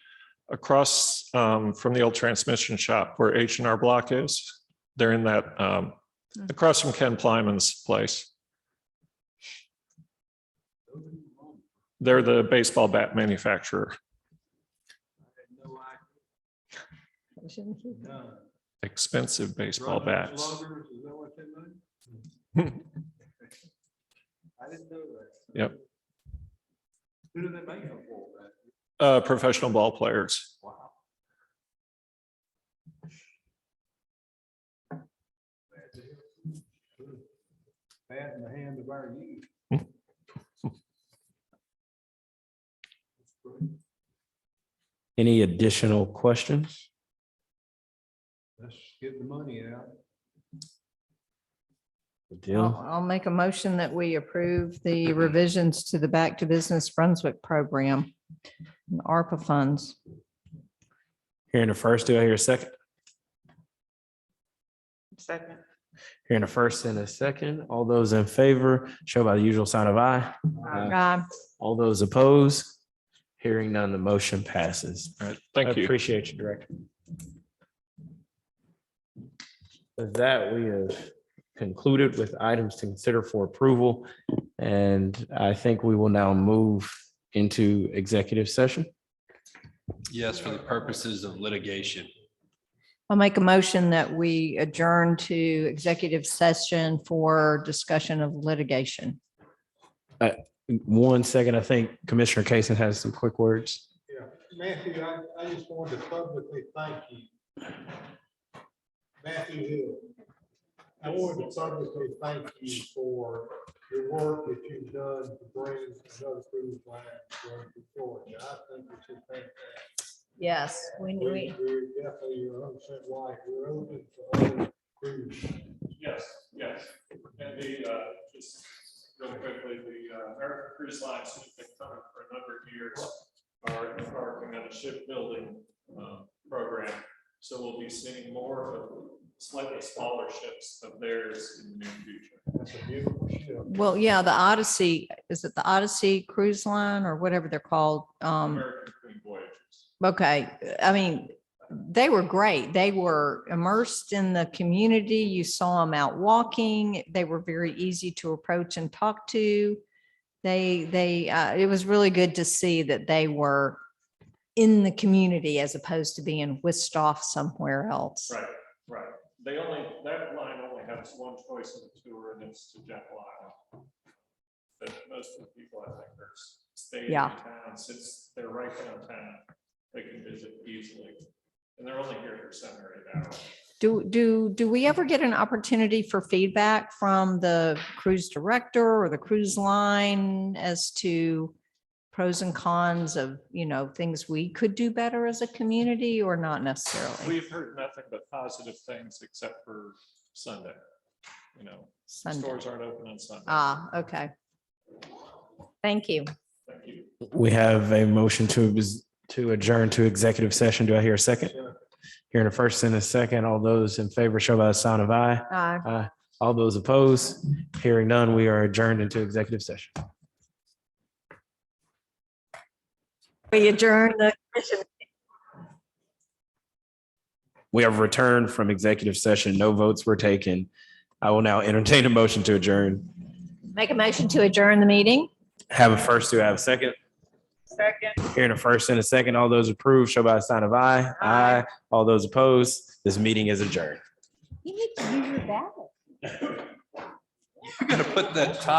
across from the old transmission shop where H&R Block is. They're in that, across from Ken Plyman's place. They're the baseball bat manufacturer. No. Expensive baseball Brunswick bats. Sluggers, is that what they mean? I didn't know that. Yep. Who do they make them for? Professional ball players. Wow. Bat in the hand of our youth. Any additional questions? Let's get the money out. Good deal. I'll make a motion that we approve the revisions to the Back to Business Brunswick program, and ARPA funds. Hearing the first, do I hear a second? Second. Hearing a first and a second, all those in favor, show by the usual sign of aye. All those opposed, hearing none, the motion passes. All right, thank I you. appreciate you, Director. With that, we have concluded with items to consider for approval. And I think we will now move into executive session. Yes, for the purposes of litigation. I'll make a motion that we adjourn to executive session for discussion of litigation. 1 second, I think Commissioner Kaysen has some quick words. Yeah, Matthew, I just wanted to publicly thank you. Matthew Hill. I wanted to publicly thank you for your work that you've done to bring another cruise line to Georgia. I think it's just fantastic. Yes, We're definitely, you're 100% right. We're open to other cruise. Yes, yes. And just real quickly, the American Cruise Lines has been coming for a number of years. are embarking on a shipbuilding program. So we'll be seeing more of slightly smaller ships of theirs in the near future. That's a beautiful ship. Well, yeah, the Odyssey, is it the Odyssey Cruise Line or whatever they're called? American Queen Voyagers. Okay, I mean, they were great. They were immersed in the community. You saw them out walking. They were very easy to approach and talk to. It was really good to see that they were in the community as opposed to being whisked off somewhere else. Right, right. That line only has one choice of the tour, and it's to Jekyll Island. But most of the people, I think, are staying in Yeah. town, since they're right downtown, they can visit easily. And they're only here for 7 or 8 hours. Do we ever get an opportunity for feedback from the cruise director or the cruise line as to pros and cons of, things we could do better as a community, or not necessarily? We've heard nothing but positive things except for Sunday. Sunday. Stores aren't open on Sunday. Ah, okay. Thank you. Thank you. We have a motion to adjourn to executive session. Do I hear a second? Hearing a first and a second, all those in favor show by the sign of aye. Aye. All those opposed, hearing none, we are adjourned into executive session. We adjourn the. We have returned from executive session. No votes were taken. I will now entertain a motion to adjourn. Make a motion to adjourn the meeting. Have a first, do I have a second? Second. Hearing a first and a second, all those approved show by the sign of aye. Aye. All those opposed, this meeting is adjourned. You need to use your ballot. You're gonna put that top